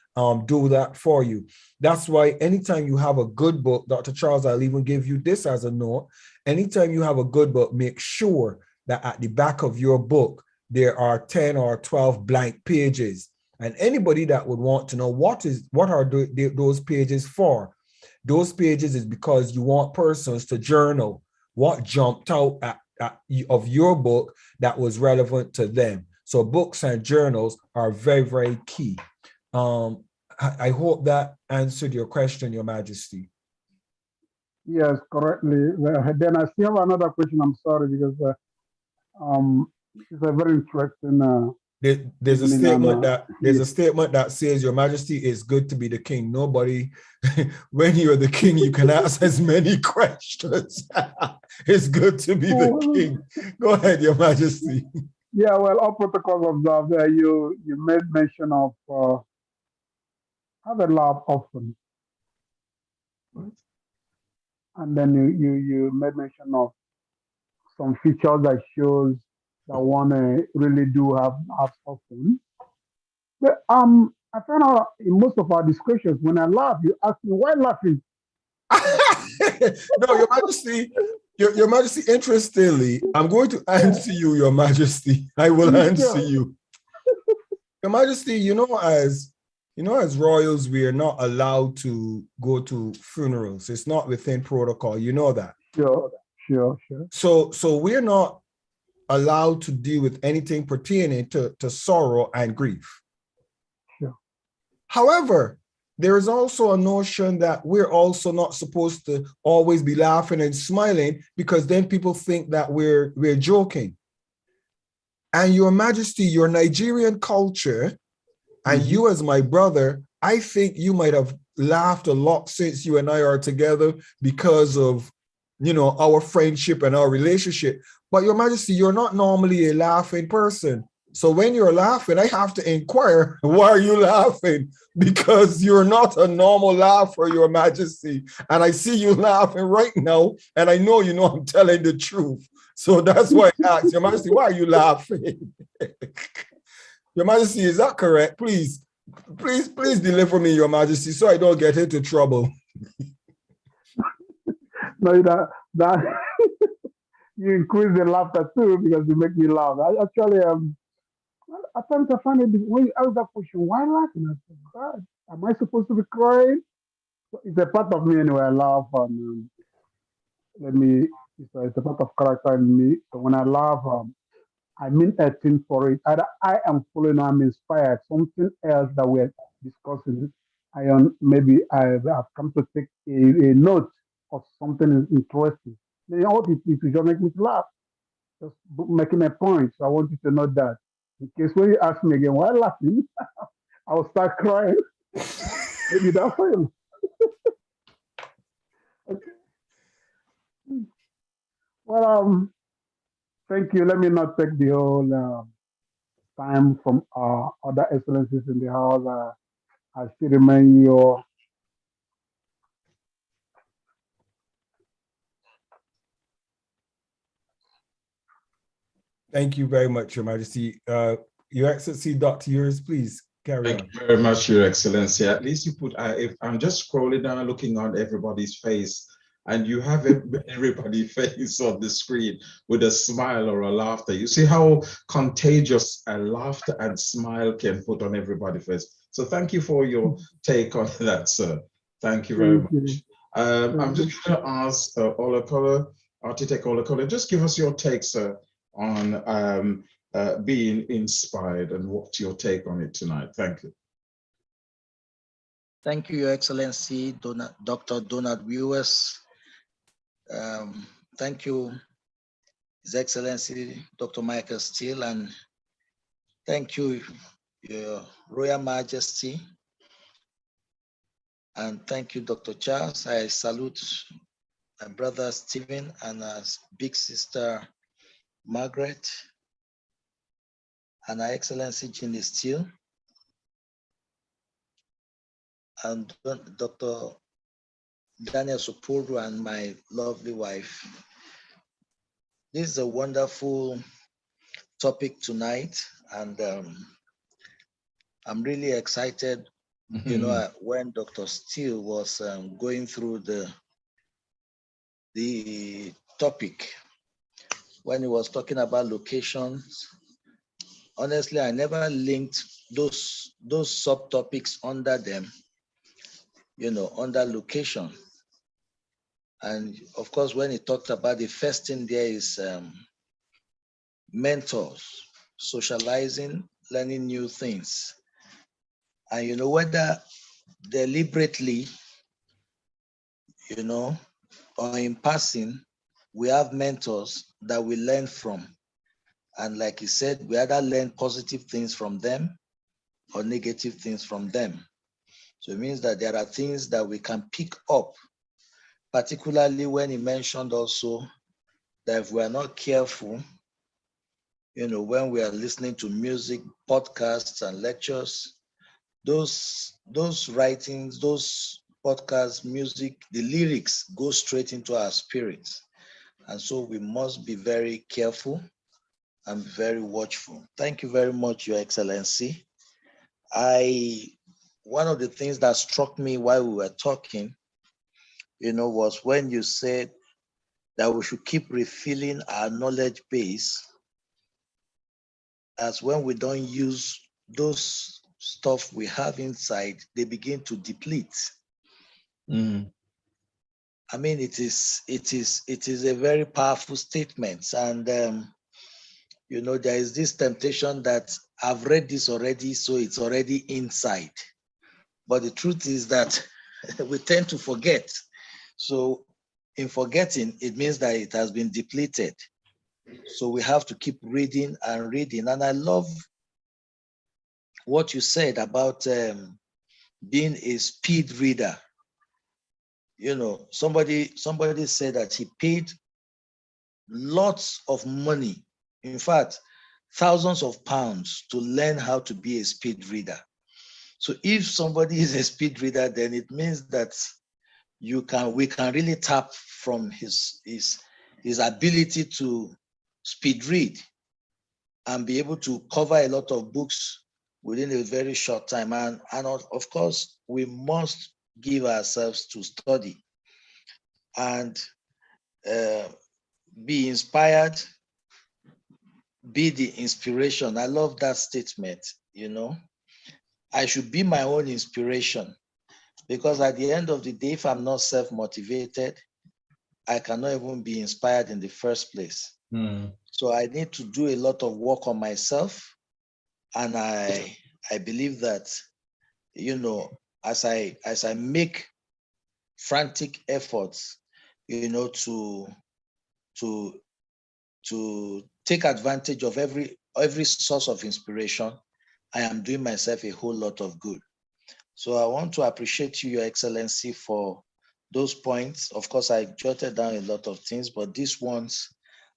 do that for you. That's why anytime you have a good book, Dr. Charles, I'll even give you this as a note. Anytime you have a good book, make sure that at the back of your book, there are 10 or 12 blank pages. And anybody that would want to know what are those pages for? Those pages is because you want persons to journal what jumped out of your book that was relevant to them. So books and journals are very, very key. I hope that answered your question, Your Majesty. Yes, correctly. Then I still have another question. I'm sorry, because it's a very interesting. There's a statement that says, Your Majesty, it's good to be the king. Nobody, when you're the king, you can ask as many questions. It's good to be the king. Go ahead, Your Majesty. Yeah, well, all protocols observed there. You made mention of have a laugh often, and then you made mention of some features that shows that one really do have often. But I found out in most of our discussions, when I laugh, you ask me why laughing. No, Your Majesty. Your Majesty, interestingly, I'm going to answer you, Your Majesty. I will answer you. Your Majesty, as royals, we are not allowed to go to funerals. It's not within protocol. You know that. Sure. So we're not allowed to deal with anything pertaining to sorrow and grief. Sure. However, there is also a notion that we're also not supposed to always be laughing and smiling, because then people think that we're joking. And Your Majesty, your Nigerian culture, and you as my brother, I think you might have laughed a lot since you and I are together because of, our friendship and our relationship. But Your Majesty, you're not normally a laughing person. So when you're laughing, I have to inquire, why are you laughing? Because you're not a normal laugher, Your Majesty. And I see you laughing right now, and I know I'm telling the truth. So that's why I asked, Your Majesty, why are you laughing? Your Majesty, is that correct? Please deliver me, Your Majesty, so I don't get into trouble. No, that you increase the laughter too, because you make me laugh. I actually I find it when you ask that question, why laughing? I said, God, am I supposed to be crying? So it's a part of me anyway. I laugh, and it's a part of character in me. So when I laugh, I mean a thing for it. Either I am following, I'm inspired. Something else that we're discussing, maybe I've come to take a note of something interesting. Then it will just make me laugh. Just making a point. So I want you to know that. In case when you ask me again, why laughing? I will start crying. Maybe that's for you. Okay. Well, thank you. Let me not take the whole time from other excellencies in the house. I still remain your Thank you very much, Your Majesty. Your Excellency, Dr. Yours, please carry on. Thank you very much, Your Excellency. At least you put, if I'm just scrolling down, looking on everybody's face, and you have everybody face on the screen with a smile or a laughter. You see how contagious a laughter and smile can put on everybody's face. So thank you for your take on that, sir. Thank you very Thank you. much. I'm just going to ask Olakola, Architect Olakola, just give us your take, sir, on being inspired and what's your take on it tonight. Thank you. Thank you, Your Excellency, Dr. Donald Viewers. Thank you, His Excellency, Dr. Michael Steele, and thank you, Your Royal Majesty. And thank you, Dr. Charles. I salute my brother Stephen and his big sister Margaret, and Her Excellency Ginny Steele, and Dr. Daniel Supuru, and my lovely wife. This is a wonderful topic tonight, and I'm really excited. You know, when Dr. Steele was going through the topic, when he was talking about locations, honestly, I never linked those subtopics under them, you know, under location. And of course, when he talked about the first thing there is mentors, socializing, learning new things. And you know, whether deliberately, you know, or in passing, we have mentors that we learn from. And like he said, we either learn positive things from them or negative things from them. So it means that there are things that we can pick up, particularly when he mentioned also that if we are not careful, you know, when we are listening to music, podcasts, and lectures, those writings, those podcasts, music, the lyrics go straight into our spirits. And so we must be very careful and very watchful. Thank you very much, Your Excellency. One of the things that struck me while we were talking, you know, was when you said that we should keep refilling our knowledge base, as when we don't use those stuff we have inside, they begin to deplete. I mean, it is a very powerful statement. And you know, there is this temptation that I've read this already, so it's already inside. But the truth is that we tend to forget. So in forgetting, it means that it has been depleted. So we have to keep reading and reading. And I love what you said about being a speed reader. You know, somebody said that he paid lots of money, in fact, thousands of pounds, to learn how to be a speed reader. So if somebody is a speed reader, then it means that we can really tap from his ability to speed read and be able to cover a lot of books within a very short time. And of course, we must give ourselves to study and be inspired, be the inspiration. I love that statement, you know. I should be my own inspiration, because at the end of the day, if I'm not self-motivated, I cannot even be inspired in the first place. So I need to do a lot of work on myself. And I believe that, you know, as I make frantic efforts, you know, to take advantage of every source of inspiration, I am doing myself a whole lot of good. So I want to appreciate you, Your Excellency, for those points. Of course, I jotted down a lot of things, but these ones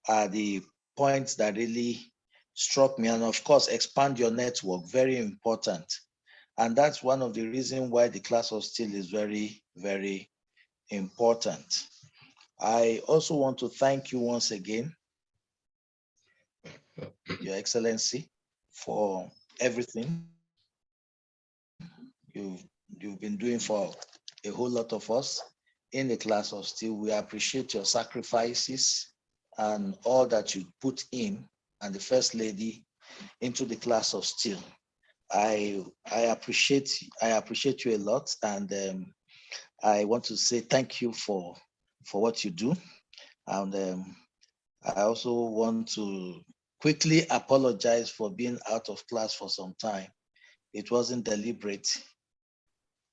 are the points that really struck me. And of course, expand your network, very important. And that's one of the reasons why the class of Steele is very, very important. I also want to thank you once again, Your Excellency, for everything you've been doing for a whole lot of us in the class of Steele. We appreciate your sacrifices and all that you put in, and the First Lady into the class of Steele. I appreciate you a lot, and I want to say thank you for what you do. And I also want to quickly apologize for being out of class for some time. It wasn't deliberate,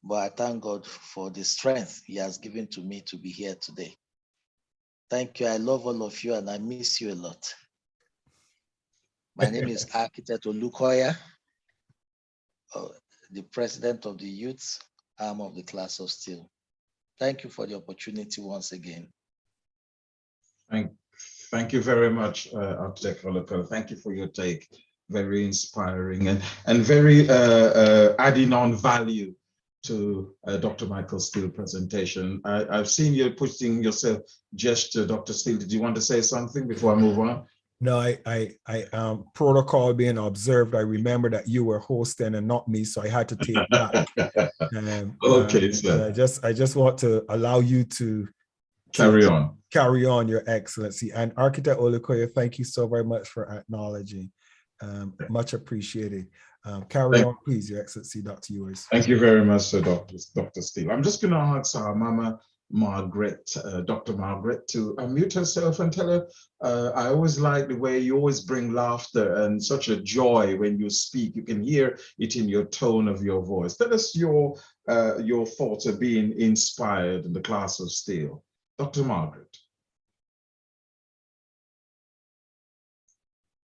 but I thank God for the strength He has given to me to be here today. Thank you. I love all of you and I miss you a lot. My name is Architect Olukoya, the president of the youth arm of the class of Steele. Thank you for the opportunity once again. Thank you very much, Architect Olukoya. Thank you for your take. Very inspiring and very adding on value to Dr. Michael Steele presentation. I've seen you putting yourself gesture, Dr. Steele. Did you want to say something before I move on? No, I protocol being observed. I remember that you were hosting and not me, so I had to take that. Okay, sir. I just want to allow you to carry on, Your Excellency. And Architect Olukoya, thank you so very much for acknowledging. Much appreciated. Carry on, please, Your Excellency, Dr. Ewers. Thank you very much, Sir Dr. Steele. I'm just going to ask our Mama Margaret, Dr. Margaret, to unmute herself and tell her, I always like the way you always bring laughter and such a joy when you speak. You can hear it in your tone of your voice. Tell us your thoughts of being inspired in the class of Steele. Dr. Margaret.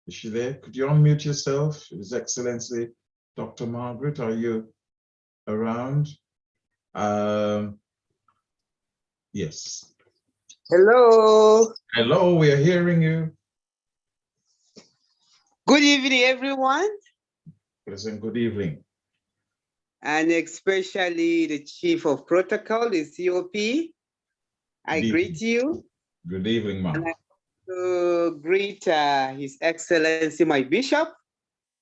Is she there? Could you unmute yourself? His Excellency, Dr. Margaret, are you around? Yes. Hello. Hello, we are hearing you. Good evening, everyone. Pleasant good evening. And especially the Chief of Protocol, the COP. I greet you. Good evening, ma'am. And I to greet His Excellency, my Bishop,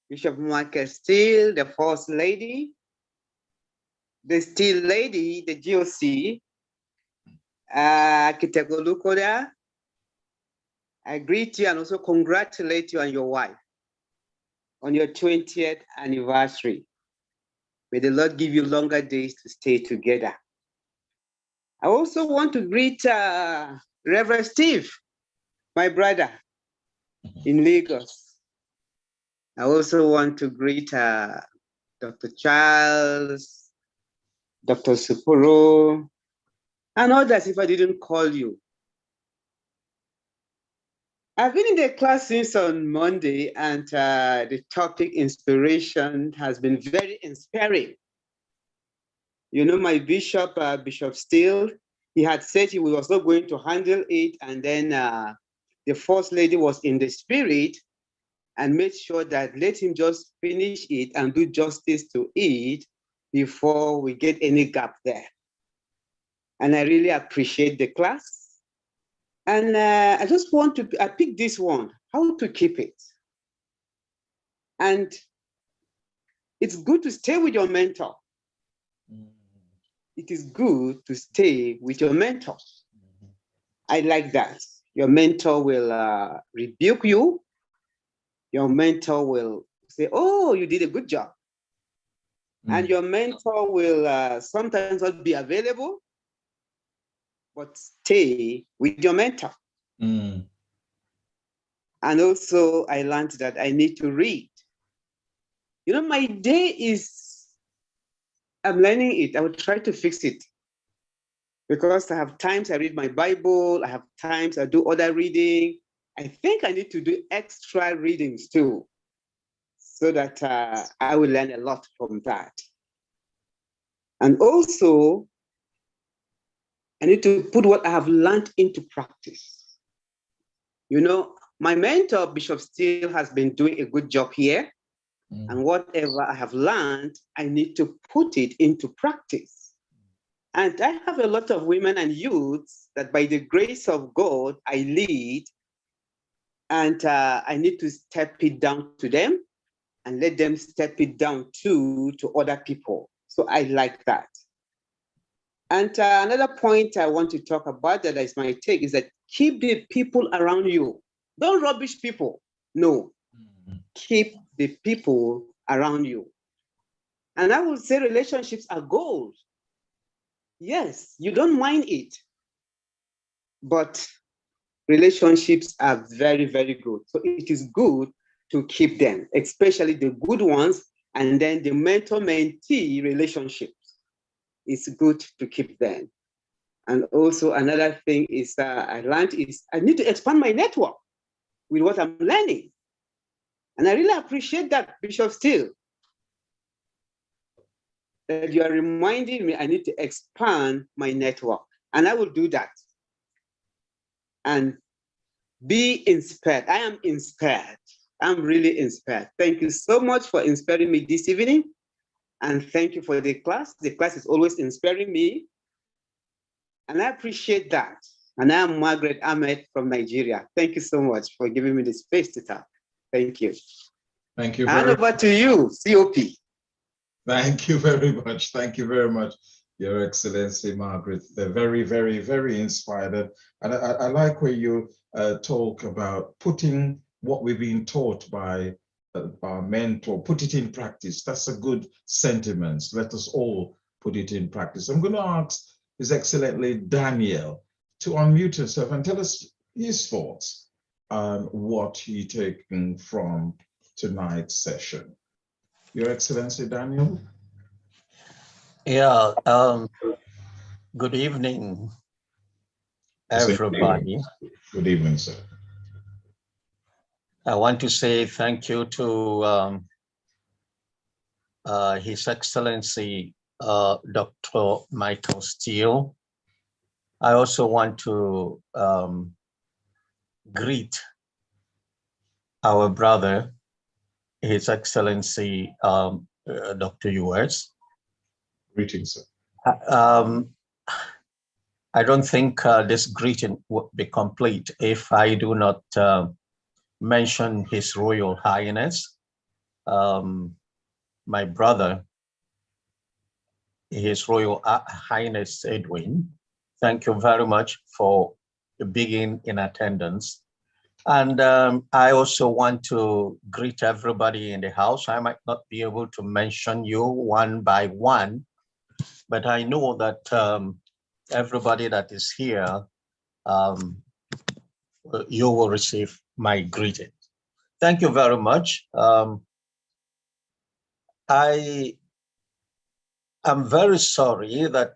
Bishop Michael Steele, the First Lady, the Steele Lady, the GOC, Architect Olukoya. I greet you and also congratulate you and your wife on your 20th anniversary. May the Lord give you longer days to stay together. I also want to greet Reverend Steve, my brother in Lagos. I also want to greet Dr. Charles, Dr. Supuro, and others if I didn't call you. I've been in the class since on Monday, and the topic inspiration has been very inspiring. You know, my bishop, Bishop Steele, he had said he was not going to handle it, and then the First Lady was in the spirit and made sure that let him just finish it and do justice to it before we get any gap there. And I really appreciate the class. And I just want to, I picked this one, how to keep it. And it's good to stay with your mentor. It is good to stay with your mentor. I like that. Your mentor will rebuke you. Your mentor will say, oh, you did a good job. And your mentor will sometimes not be available, but stay with your mentor. And also I learned that I need to read. You know, my day is, I'm learning it. I will try to fix it. Because I have times I read my Bible, I have times I do other reading. I think I need to do extra readings too, so that I will learn a lot from that. And also, I need to put what I have learned into practice. You know, my mentor, Bishop Steele, has been doing a good job here. And whatever I have learned, I need to put it into practice. And I have a lot of women and youths that by the grace of God, I lead. And I need to step it down to them and let them step it down to other people. So I like that. And another point I want to talk about that is my take is that keep the people around you. Don't rubbish people. No, keep the people around you. And I would say relationships are gold. Yes, you don't mind it, but relationships are very, very good. So it is good to keep them, especially the good ones, and then the mentor-mentee relationships. It's good to keep them. And also another thing is I learned is I need to expand my network with what I'm learning. And I really appreciate that, Bishop Steele, that you are reminding me I need to expand my network. And I will do that. And be inspired. I am inspired. I'm really inspired. Thank you so much for inspiring me this evening. And thank you for the class. The class is always inspiring me. And I appreciate that. And I am Margaret Ahmed from Nigeria. Thank you so much for giving me the space to talk. Thank you. Thank you. And over to you, COP. Thank you very much. Thank you very much, Your Excellency, Margaret. They're very, very, very inspired. And I like where you talk about putting what we've been taught by our mentor, put it in practice. That's a good sentiment. Let us all put it in practice. I'm going to ask His Excellency Daniel to unmute himself and tell us his thoughts on what he taken from tonight's session. Your Excellency, Daniel. Yeah, good evening, everybody. Good evening, sir. I want to say thank you to His Excellency, Dr. Michael Steele. I also want to greet our brother, His Excellency, Dr. US. Greetings, sir. I don't think this greeting would be complete if I do not mention His Royal Highness, my brother, His Royal Highness Edwin. Thank you very much for being in attendance. And I also want to greet everybody in the house. I might not be able to mention you one by one, but I know that everybody that is here, you will receive my greeting. Thank you very much. I am very sorry that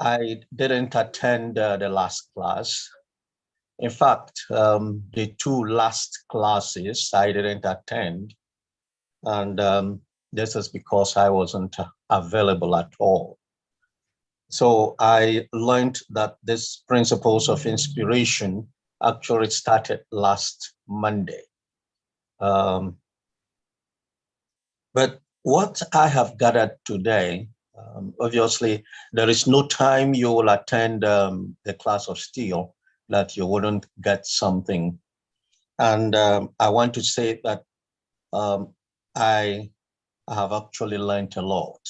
I didn't attend the last class. In fact, the two last classes I didn't attend, and this is because I wasn't available at all. So I learned that this principles of inspiration actually started last Monday. But what I have gathered today, obviously, there is no time you will attend the class of Steele that you wouldn't get something. And I want to say that I have actually learned a lot.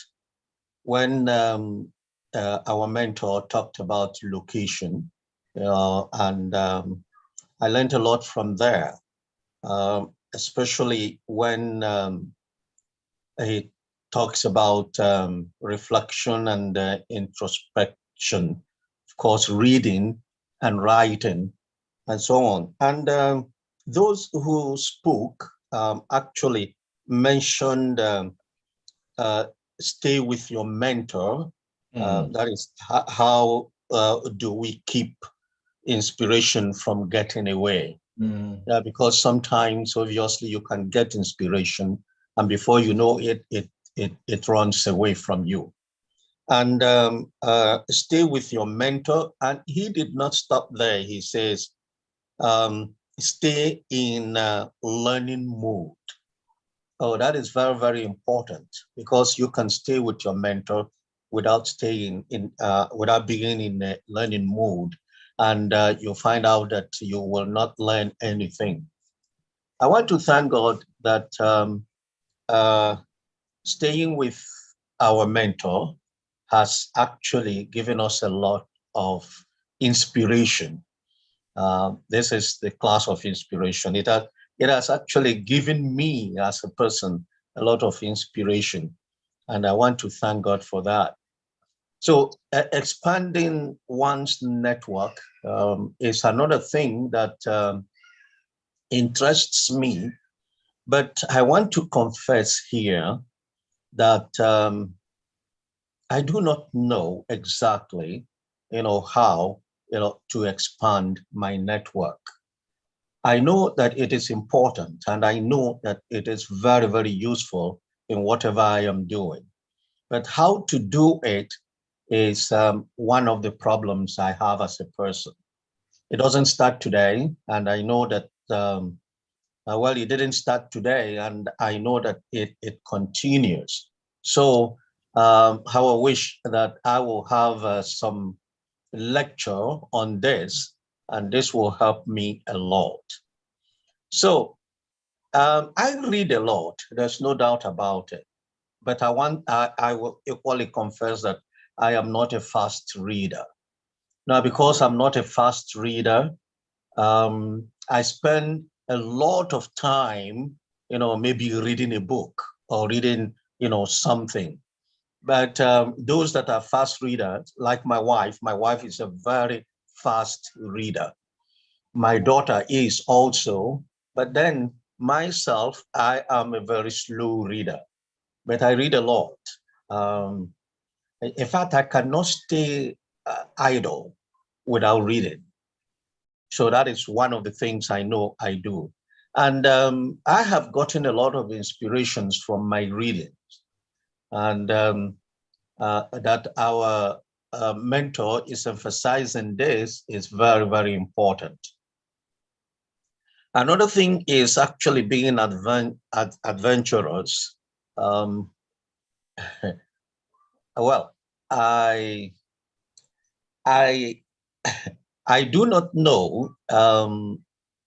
When our mentor talked about location, and I learned a lot from there, especially when he talks about reflection and introspection, of course, reading and writing, and so on. And those who spoke actually mentioned stay with your mentor. That is how do we keep inspiration from getting away? Yeah, because sometimes, obviously, you can get inspiration, and before you know it, it runs away from you. And stay with your mentor. And he did not stop there. He says, stay in learning mode. Oh, that is very, very important, because you can stay with your mentor without staying in, without being in a learning mode, and you'll find out that you will not learn anything. I want to thank God that staying with our mentor has actually given us a lot of inspiration. This is the class of inspiration. It has actually given me as a person a lot of inspiration, and I want to thank God for that. So expanding one's network is another thing that interests me, but I want to confess here that I do not know exactly, how, to expand my network. I know that it is important, and I know that it is very, very useful in whatever I am doing. But how to do it is one of the problems I have as a person. It doesn't start today, and I know that, well, it didn't start today, and I know that it continues. So how I wish that I will have some lecture on this, and this will help me a lot. So I read a lot, there's no doubt about it, but I will equally confess that I am not a fast reader. Now, because I'm not a fast reader, I spend a lot of time, maybe reading a book or reading, something. But those that are fast readers, like my wife is a very fast reader. My daughter is also, but then myself, I am a very slow reader, but I read a lot. In fact, I cannot stay idle without reading. So that is one of the things I know I do. And I have gotten a lot of inspirations from my readings. And that our mentor is emphasizing this is very, very important. Another thing is actually being adventurous. Well, I I do not know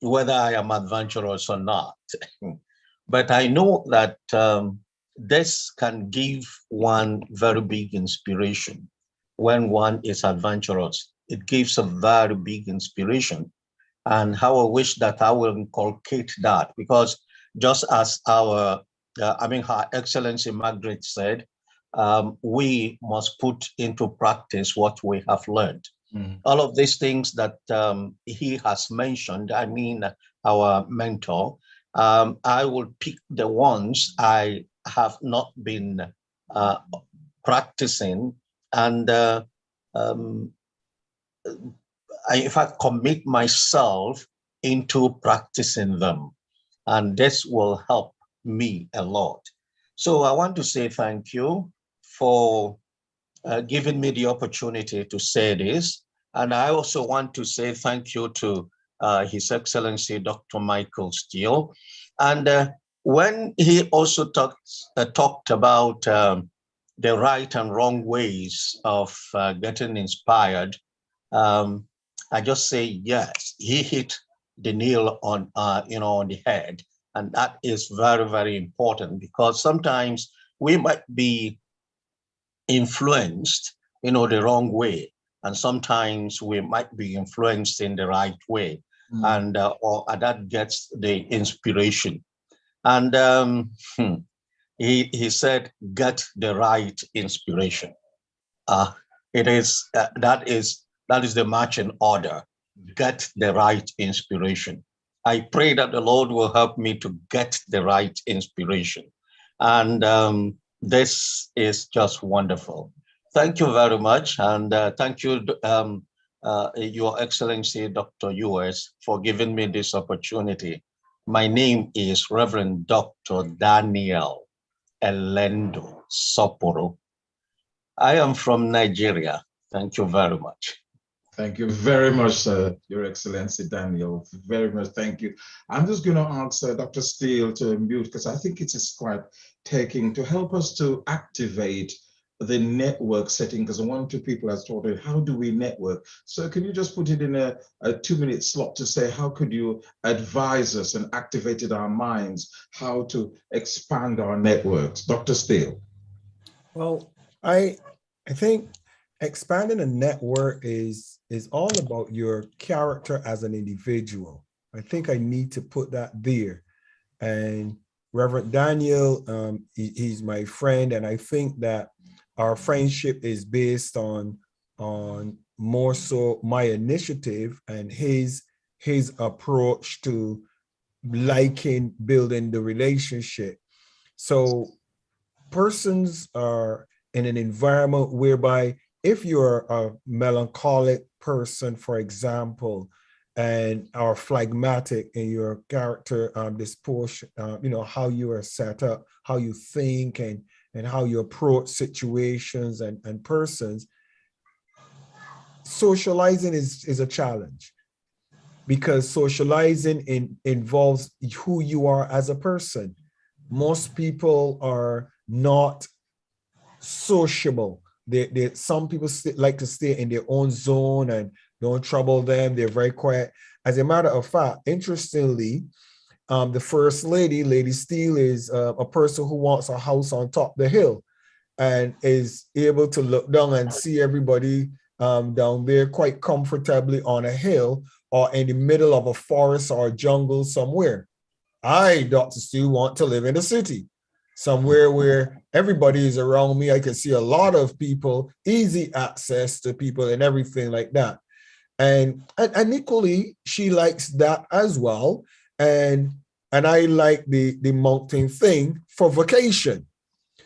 whether I am adventurous or not, but I know that this can give one very big inspiration when one is adventurous. It gives a very big inspiration, and how I wish that I will inculcate that, because just as Her Excellency Margaret said, we must put into practice what we have learned. All of these things that he has mentioned, our mentor, I will pick the ones I have not been practicing, and in fact, commit myself into practicing them. And this will help me a lot. So I want to say thank you for giving me the opportunity to say this. And I also want to say thank you to His Excellency Dr. Michael Steele. And when he also talked about the right and wrong ways of getting inspired, I just say yes, he hit the nail on on the head, and that is very, very important, because sometimes we might be influenced the wrong way, and sometimes we might be influenced in the right way, and or that gets the inspiration. And he said, get the right inspiration. It is that is the marching order. Get the right inspiration. I pray that the Lord will help me to get the right inspiration, and this is just wonderful. Thank you very much, and thank you, Your Excellency, Dr. US, for giving me this opportunity. My name is Reverend Dr. Daniel Elendo Soporo. I am from Nigeria. Thank you very much. Thank you very much, Your Excellency Daniel. Very much, thank you. I'm just going to ask Dr. Steele to mute, because I think it is quite taking to help us to activate the network setting, because one or two people have taught it, how do we network? So can you just put it in a 2-minute slot to say, how could you advise us and activated our minds, how to expand our networks? Dr. Steele. Well, I I think expanding a network is all about your character as an individual. I think I need to put that there. And Reverend Daniel, he's my friend, and I think that our friendship is based on more so my initiative and his approach to liking building the relationship. So persons are in an environment whereby if you're a melancholic person, for example, and are phlegmatic in your character disposition, how you are set up, how you think, and how you approach situations and persons, socializing is a challenge, because socializing involves who you are as a person. Most people are not sociable. Some people like to stay in their own zone and don't trouble them. They're very quiet. As a matter of fact, interestingly, the First Lady, Lady Steele, is a person who wants a house on top of the hill and is able to look down and see everybody down there quite comfortably on a hill or in the middle of a forest or a jungle somewhere. I, Dr. Steele, want to live in the city, somewhere where everybody is around me. I can see a lot of people, easy access to people and everything like that. And equally, she likes that as well. And I like the mountain thing for vacation.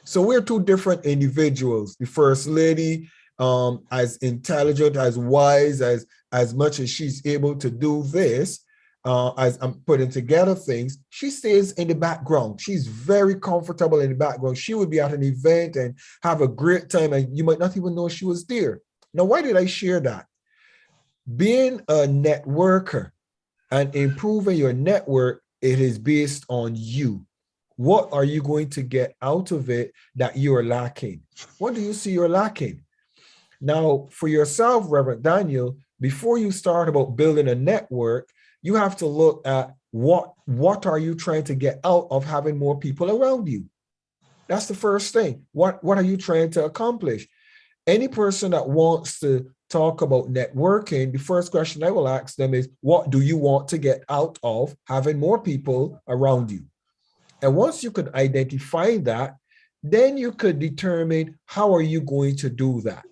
So we're two different individuals. The First Lady, as intelligent, as wise, as much as she's able to do this, as I'm putting together things, she stays in the background. She's very comfortable in the background. She would be at an event and have a great time, and you might not even know she was there. Now, why did I share that? Being a networker and improving your network, it is based on you. What are you going to get out of it that you are lacking? What do you see you're lacking? Now, for yourself, Reverend Daniel, before you start about building a network, you have to look at what are you trying to get out of having more people around you? That's the first thing. What are you trying to accomplish? Any person that wants to talk about networking, the first question I will ask them is, what do you want to get out of having more people around you? And once you could identify that, then you could determine how are you going to do that.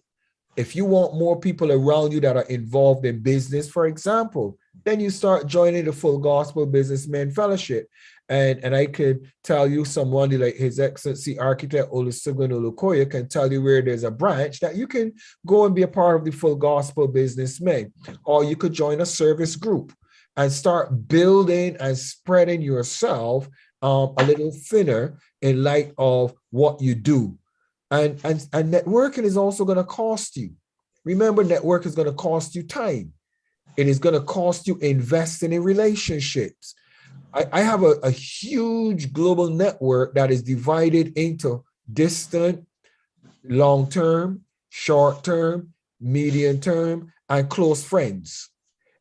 If you want more people around you that are involved in business, for example, then you start joining the Full Gospel Businessmen Fellowship. And I could tell you someone like His Excellency Architect Olusegun Olukoya can tell you where there's a branch that you can go and be a part of the Full Gospel Businessmen. Or you could join a service group and start building and spreading yourself a little thinner in light of what you do. And networking is also going to cost you. Remember, network is going to cost you time. It is going to cost you investing in relationships. I have a huge global network that is divided into distant, long-term, short-term, medium-term, and close friends.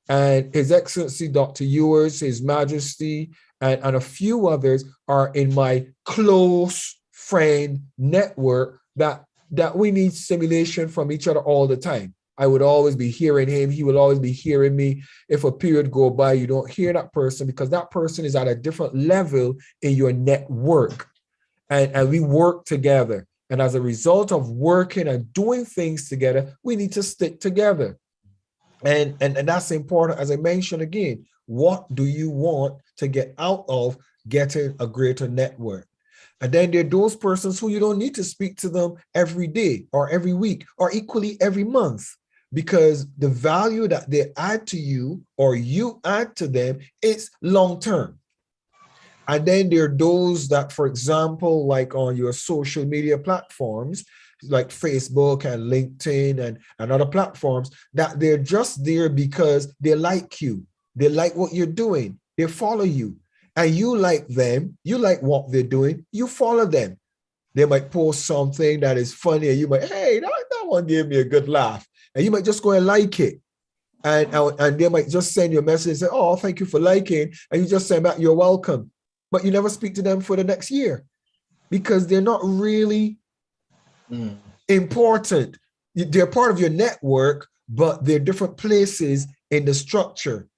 And His Excellency Dr. Ewers, His Majesty, and a few others are in my close friend network that we need stimulation from each other all the time. I would always be hearing him. He will always be hearing me. If a period go by, you don't hear that person because that person is at a different level in your network. And we work together. And as a result of working and doing things together, we need to stick together. And that's important. As I mentioned again, what do you want to get out of getting a greater network? And then there are those persons who you don't need to speak to them every day or every week or equally every month, because the value that they add to you or you add to them is long-term. And then there are those that, for example, like on your social media platforms, like Facebook and LinkedIn and other platforms, that they're just there because they like you. They like what you're doing. They follow you. And you like them. You like what they're doing. You follow them. They might post something that is funny and you might, hey, that one gave me a good laugh. And you might just go and like it. And they might just send you a message and say, oh, thank you for liking. And you just say back, you're welcome. But you never speak to them for the next year because they're not really important. They're part of your network, but they're different places in the structure.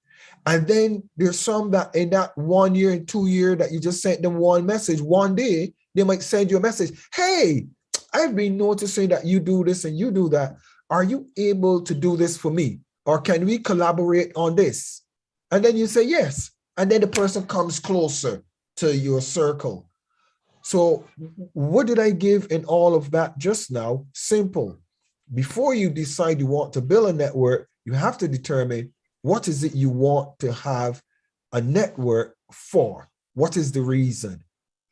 And then there's some that in that 1 year and 2 year that you just sent them one message, one day, they might send you a message. Hey, I've been noticing that you do this and you do that. Are you able to do this for me? Or can we collaborate on this? And then you say yes. And then the person comes closer to your circle. So what did I give in all of that just now? Simple. Before you decide you want to build a network, you have to determine what is it you want to have a network for? What is the reason?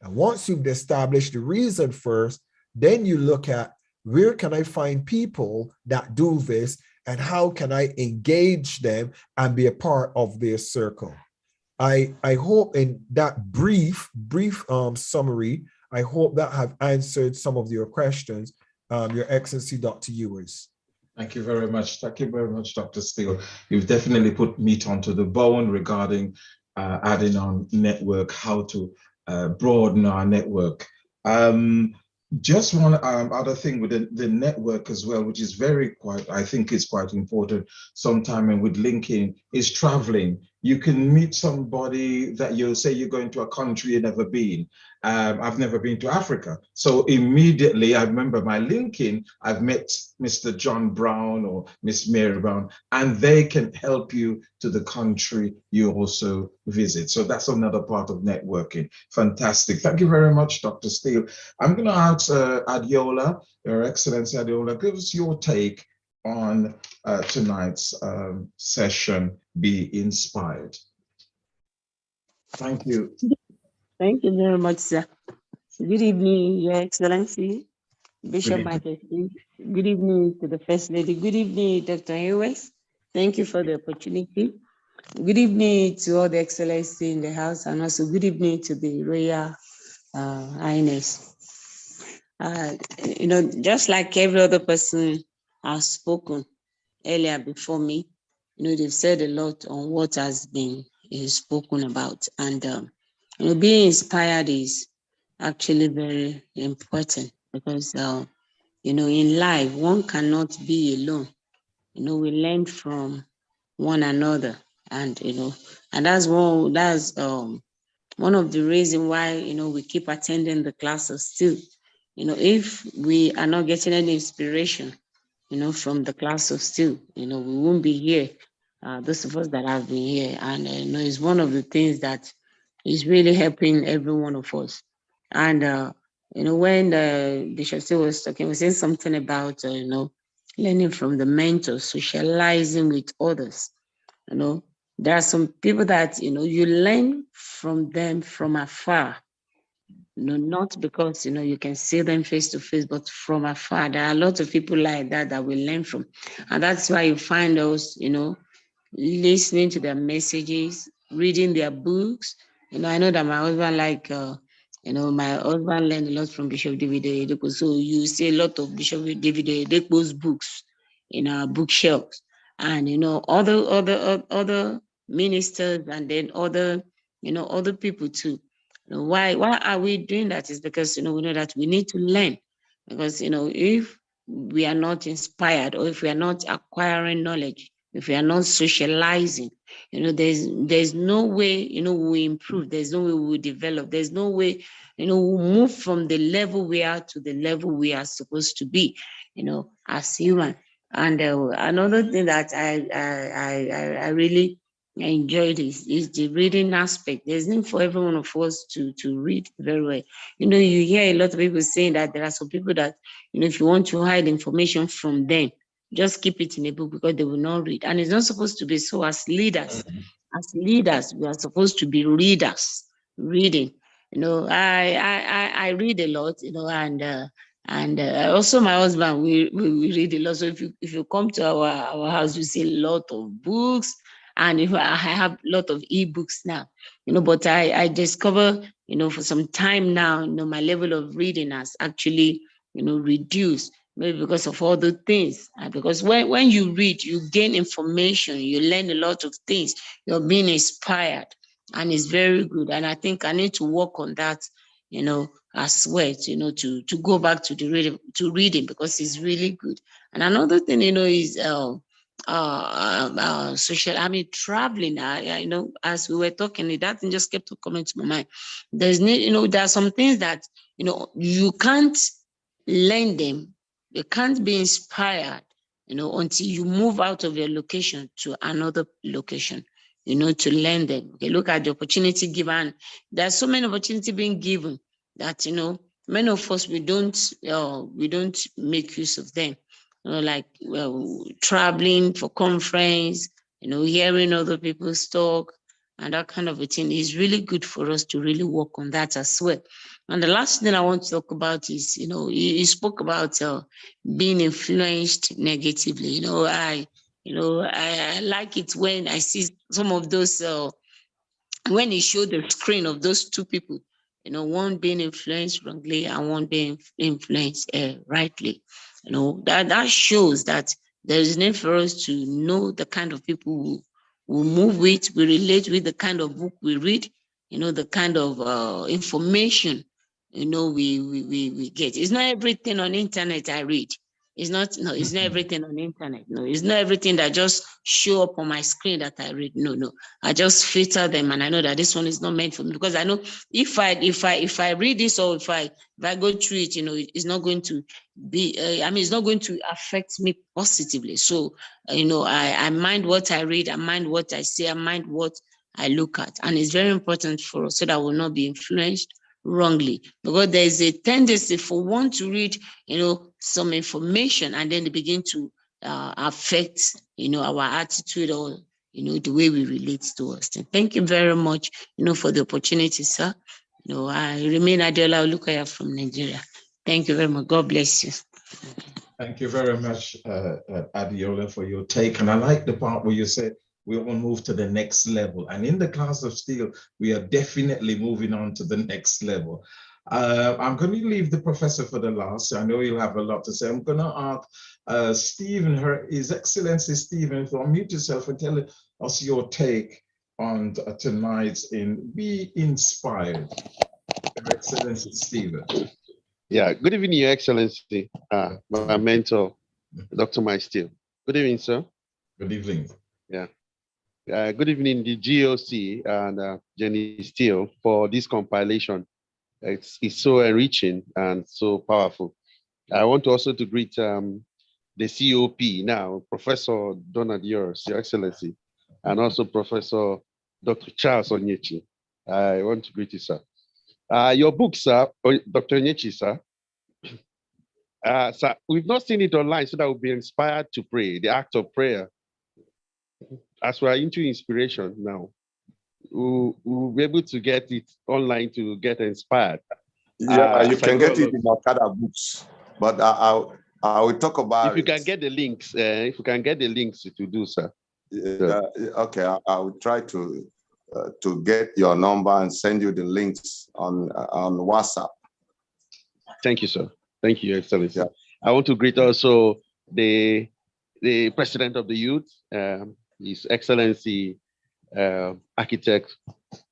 And once you've established the reason first, then you look at where can I find people that do this and how can I engage them and be a part of their circle? I hope in that brief summary, I hope that have answered some of your questions, Your Excellency, Dr. Ewers. Thank you very much. Thank you very much, Dr. Steele. You've definitely put meat onto the bone regarding adding on network, how to broaden our network. Just one other thing with the network as well, which is I think is quite important sometime, and with linking, is traveling. You can meet somebody that you'll say you're going to a country you've never been. I've never been to Africa. So immediately I remember my linking, I've met Mr. John Brown or Miss Mary Brown, and they can help you to the country you also visit. So that's another part of networking. Fantastic. Thank you very much, Dr. Steele. I'm going to ask Adiola, Your Excellency Adiola, give us your take on tonight's session, Be Inspired. Thank you. Thank you very much, sir. Good evening, Your Excellency, Bishop Michael Steele. Good evening to the First Lady. Good evening, Dr. Ewers. Thank you for the opportunity. Good evening to all the Excellency in the house, and also good evening to the Royal Highness. Just like every other person has spoken earlier before me, they've said a lot on what has been spoken about, and being inspired is actually very important because, in life, one cannot be alone. We learn from one another, and that's one of the reasons why we keep attending the classes still. If we are not getting any inspiration from the class of Steele, we won't be here. Those of us that have been here, and it's one of the things that is really helping every one of us. And when Bishop Steele was talking, he was saying something about learning from the mentors, socializing with others. There are some people that you learn from them from afar. Not because you can see them face to face, but from afar. There are a lot of people like that we learn from, and that's why you find us, listening to their messages, reading their books. I know that my husband my husband learned a lot from Bishop David Oyedepo. So you see a lot of Bishop David Oyedepo's books in our bookshelves, and other ministers, and then other people too. Why are we doing that? Is because we know that we need to learn, because if we are not inspired, or if we are not acquiring knowledge, if we are not socializing, there's no way we improve. There's no way we develop. There's no way we move from the level we are to the level we are supposed to be, as human. And another thing that I really enjoyed is the reading aspect. There's need for every one of us to read very well. You hear a lot of people saying that there are some people that, if you want to hide information from them, just keep it in a book because they will not read. And it's not supposed to be so. As leaders, we are supposed to be readers, reading. I read a lot, and also my husband, we read a lot. So if you come to our house, you see a lot of books. And if I have a lot of ebooks now, but I discover, for some time now, my level of reading has actually, reduced, maybe because of all the things. Because when you read, you gain information, you learn a lot of things, you're being inspired, and it's very good. And I think I need to work on that, as well, to go back to the reading because it's really good. And another thing, is social, traveling. As we were talking, that thing just kept coming to my mind. There are some things that, you can't learn them. You can't be inspired, until you move out of your location to another location, to learn them. Okay, look at the opportunity given. There's so many opportunity being given that, many of us, we don't make use of them. Like traveling for conference, hearing other people's talk and that kind of a thing is really good for us to really work on that as well. And the last thing I want to talk about is, you spoke about being influenced negatively. I like it when I see some of those, when he showed the screen of those two people, one being influenced wrongly and one being influenced rightly. That shows that there is need for us to know the kind of people we move with, we relate with, the kind of book we read, the kind of information, we get. It's not everything on internet I read. It's not everything on internet. No, it's not everything that just show up on my screen that I read. No. I just filter them and I know that this one is not meant for me, because I know if I read this, or if I go through it, it's not going to be, it's not going to affect me positively. So, I mind what I read, I mind what I say, I mind what I look at. And it's very important for us so that we'll not be influenced wrongly, because there is a tendency for one to read, some information and then they begin to affect, our attitude or, the way we relate to us. And thank you very much, for the opportunity, sir. I remain Adela Olukaya from Nigeria. Thank you very much. God bless you. Thank you very much, Adiola, for your take. And I like the part where you said we will move to the next level. And in the class of Steele, we are definitely moving on to the next level. I'm going to leave the professor for the last. I know you'll have a lot to say. I'm going to ask Stephen, His Excellency Stephen, to unmute yourself and tell us your take on tonight's Be Inspired. Your Excellency Stephen. Yeah, good evening, Your Excellency, my mentor, Dr. Mike Steele. Good evening, sir. Good evening. Yeah. Good evening, the GOC and Jenny Steele, for this compilation. It's so enriching and so powerful. I want also to greet the COP now, Professor Donald Yours, Your Excellency, and also Professor Dr. Charles Onyechi. I want to greet you, sir. Your book, sir, Dr. Onyechi, sir. Sir, we've not seen it online, so that we'll be inspired to pray, the act of prayer. As we are into inspiration now, we'll be able to get it online to get inspired. Yeah, you can get it in Okada books, but I will talk about if you can get the links. If you can get the links to do, sir. Okay, I will try to get your number and send you the links on WhatsApp. Thank you, sir. Thank you, Your Excellency. Yeah. I want to greet also the President of the Youth, His Excellency Architect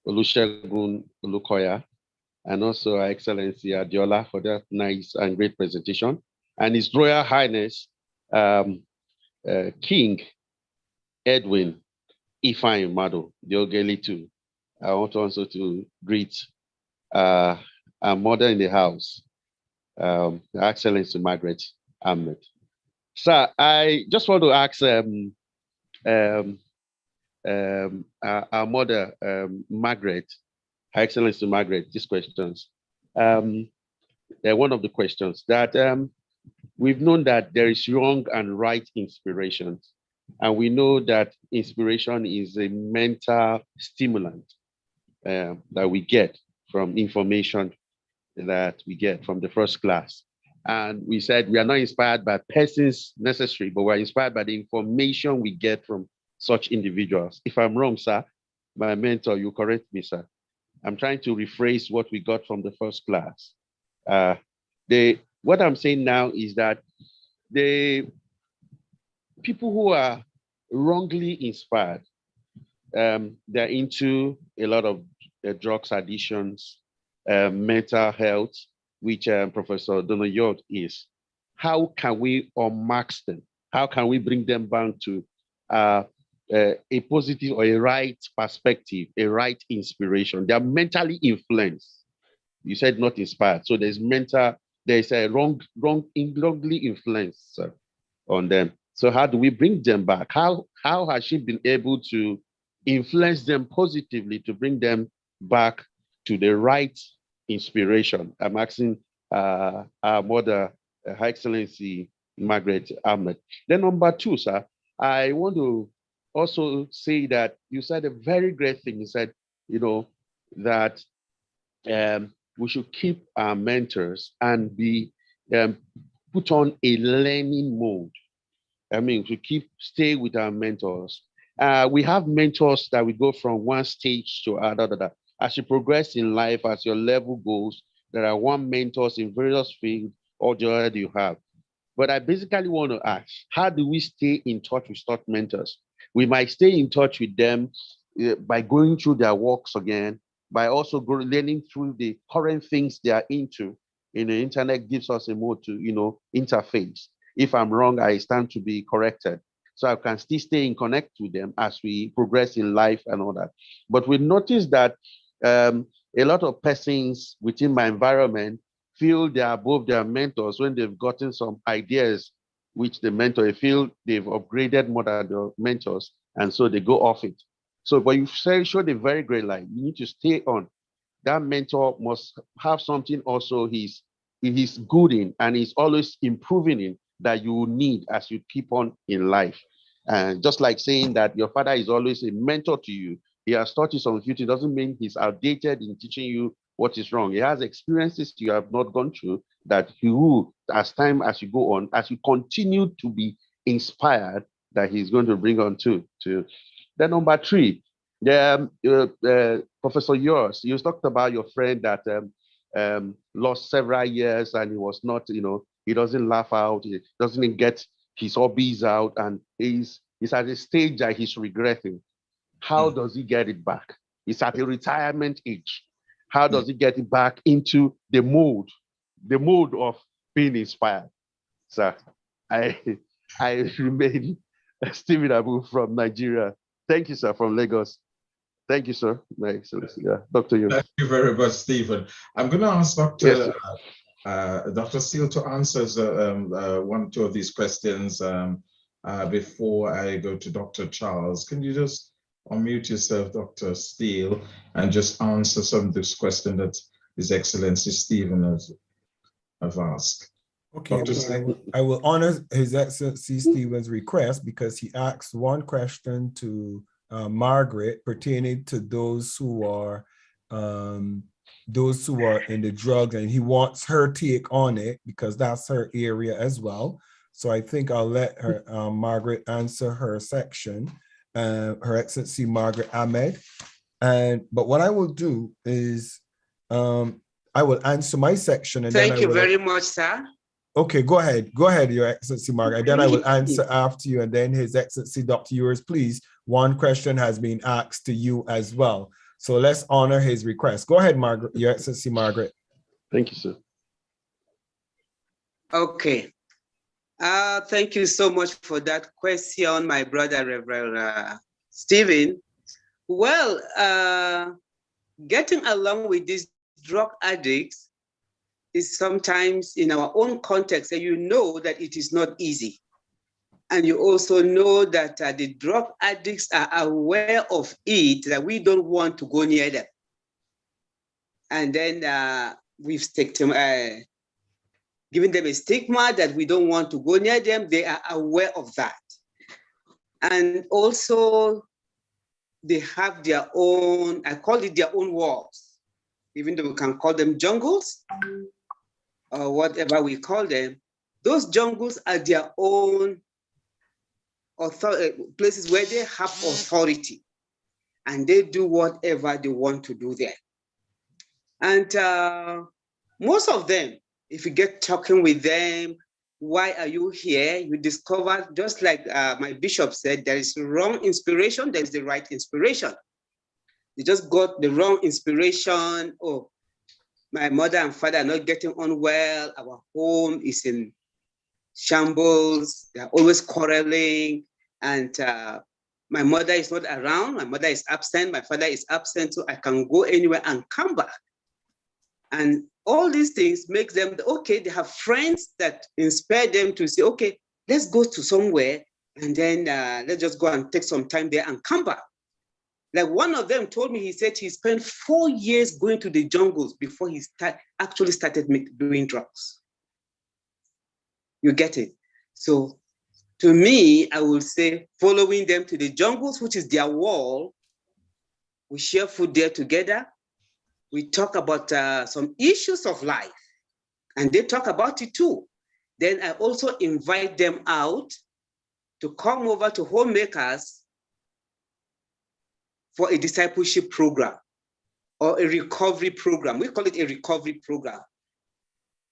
Olusegun Olukoya, and also Her Excellency Adiola for that nice and great presentation, and His Royal Highness King Edwin Ifeanyi Mado, the Ogeli too. I want also to greet our mother in the house, Her Excellency Margaret Ahmed. Sir, I just want to ask our mother, Margaret, Her Excellency Margaret, these questions. One of the questions that we've known that there is wrong and right inspiration, and we know that inspiration is a mental stimulant that we get from information that we get from the first class. And we said we are not inspired by persons necessary, but we're inspired by the information we get from such individuals. If I'm wrong, sir, my mentor, you correct me, sir. I'm trying to rephrase what we got from the first class. What I'm saying now is that the people who are wrongly inspired, they're into a lot of drugs addictions, mental health, which Professor Donald York is. How can we unmark them? How can we bring them back to a positive or a right perspective, a right inspiration? They are mentally influenced. You said not inspired. So there's a wrongly influence on them. So how do we bring them back? How has she been able to influence them positively to bring them back to the right inspiration? I'm asking our mother, Her Excellency Margaret Ahmed. Then number two, sir, I want to also say that you said a very great thing. You said, that we should keep our mentors and be put on a learning mode. I mean, to stay with our mentors. We have mentors that we go from one stage to another. As you progress in life, as your level goes, there are one mentors in various fields or the other you have. But I basically want to ask, how do we stay in touch with such mentors? We might stay in touch with them by going through their works again, by also learning through the current things they are into. The internet gives us a mode to, interface. If I'm wrong, I stand to be corrected. So I can still stay in connect with them as we progress in life and all that. But we notice that a lot of persons within my environment feel they are above their mentors when they've gotten some ideas which the mentor feel they've upgraded more than their mentors, and so they go off it. So, but you showed a very great light. You need to stay on. That mentor must have something also he's good in, and he's always improving in, that you need as you keep on in life. And just like saying that your father is always a mentor to you, he has taught you some future, doesn't mean he's outdated in teaching you what is wrong. He has experiences you have not gone through that he will, as you go on, as you continue to be inspired, that he's going to bring on to. Then number three, Professor Yours, you talked about your friend that lost several years and he was not, he doesn't laugh out, he doesn't get his hobbies out, and he's at a stage that he's regretting. How does he get it back? He's at a retirement age. How does he get it back into the mode of being inspired? So I remain Stephen Abu from Nigeria. Thank you, sir, from Lagos. Thank you, sir. My Excellency. Yeah, Dr. Young. Thank you very much, Stephen. I'm going to ask Dr. Steele to answer one or two of these questions before I go to Dr. Charles. Can you just unmute yourself, Dr. Steele, and just answer some of this question that His Excellency Stephen has asked? Okay, I will honor His Excellency Stephen's request because he asked one question to Margaret pertaining to those who are in the drugs, and he wants her take on it because that's her area as well. So I think I'll let her Margaret answer her section, Her Excellency Margaret Ahmed. But what I will do is I will answer my section, and thank you very much, sir. Okay, go ahead, Your Excellency Margaret. Then I will answer after you, and then His Excellency Dr. Yours, please. One question has been asked to you as well. So let's honor his request. Go ahead, Margaret, Your Excellency Margaret. Thank you, sir. Okay. Thank you so much for that question, my brother, Reverend Stephen. Well, getting along with these drug addicts is sometimes in our own context, and you know that it is not easy. And you also know that the drug addicts are aware of it, that we don't want to go near them. And then we've given them a stigma that we don't want to go near them. They are aware of that. And also, they have their own, I call it their own walls, even though we can call them jungles or whatever we call them. Those jungles are their own places where they have authority, and they do whatever they want to do there. And most of them, if you get talking with them, why are you here? You discover, just like my bishop said, there is wrong inspiration, there is the right inspiration. You just got the wrong inspiration. Oh, my mother and father are not getting on well. Our home is in shambles. They're always quarreling. And my mother is not around. My mother is absent. My father is absent. So I can go anywhere and come back. And all these things make them, okay, they have friends that inspire them to say, okay, let's go to somewhere and then let's just go and take some time there and come back. Like one of them told me, he said he spent 4 years going to the jungles before he actually started doing drugs. You get it? So to me, I would say following them to the jungles, which is their wall, we share food there together. We talk about some issues of life, and they talk about it too. Then I also invite them out to come over to Homemakers for a discipleship program or a recovery program. We call it a recovery program.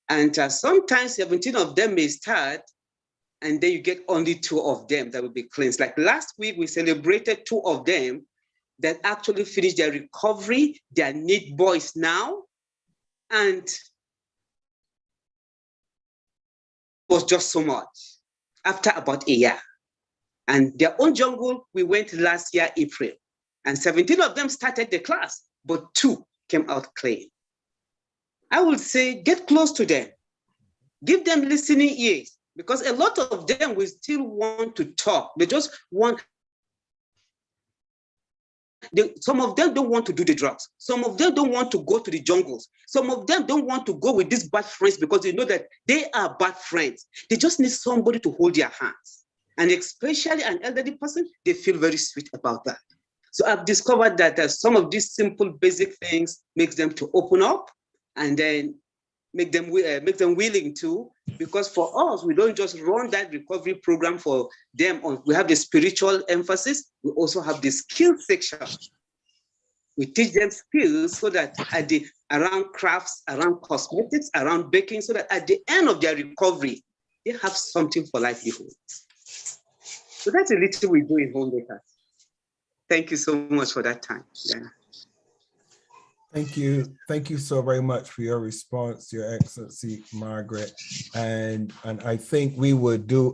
And sometimes 17 of them may start, and then you get only 2 of them that will be cleansed. Like last week, we celebrated 2 of them that actually finished their recovery. They are neat boys now. And it was just so much after about a year. And their own jungle, we went last year, April. And 17 of them started the class, but 2 came out clean. I would say get close to them. Give them listening ears, because a lot of them will still want to talk. They just want, some of them don't want to do the drugs. Some of them don't want to go to the jungles. Some of them don't want to go with these bad friends because they know that they are bad friends. They just need somebody to hold their hands. And especially an elderly person, they feel very sweet about that. So I've discovered that some of these simple, basic things makes them to open up and then make them willing to, because for us, we don't just run that recovery program for them. We have the spiritual emphasis. We also have the skill section. We teach them skills so that around crafts, around cosmetics, around baking, so that at the end of their recovery, they have something for livelihood. So that's a little we do in Homemakers. Thank you so much for that time. Yeah. Thank you. Thank you so very much for your response, Your Excellency, Margaret. And I think we would do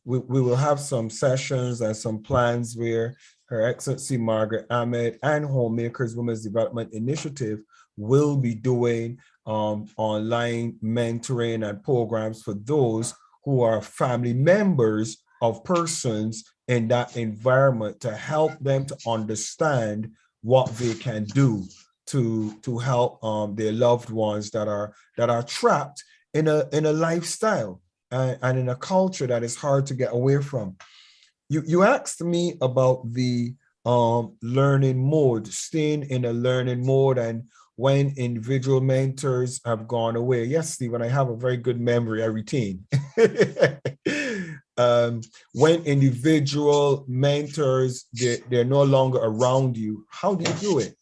we will have some sessions and some plans where Her Excellency Margaret Ahmed and Homemakers Women's Development Initiative will be doing online mentoring and programs for those who are family members of persons in that environment, to help them to understand what they can do to help their loved ones that are trapped in a lifestyle and in a culture that is hard to get away from. You asked me about the learning mode, staying in a learning mode, and when individual mentors have gone away. Yes, Stephen, I have a very good memory. I retain. When individual mentors, they're no longer around you, how do you do it?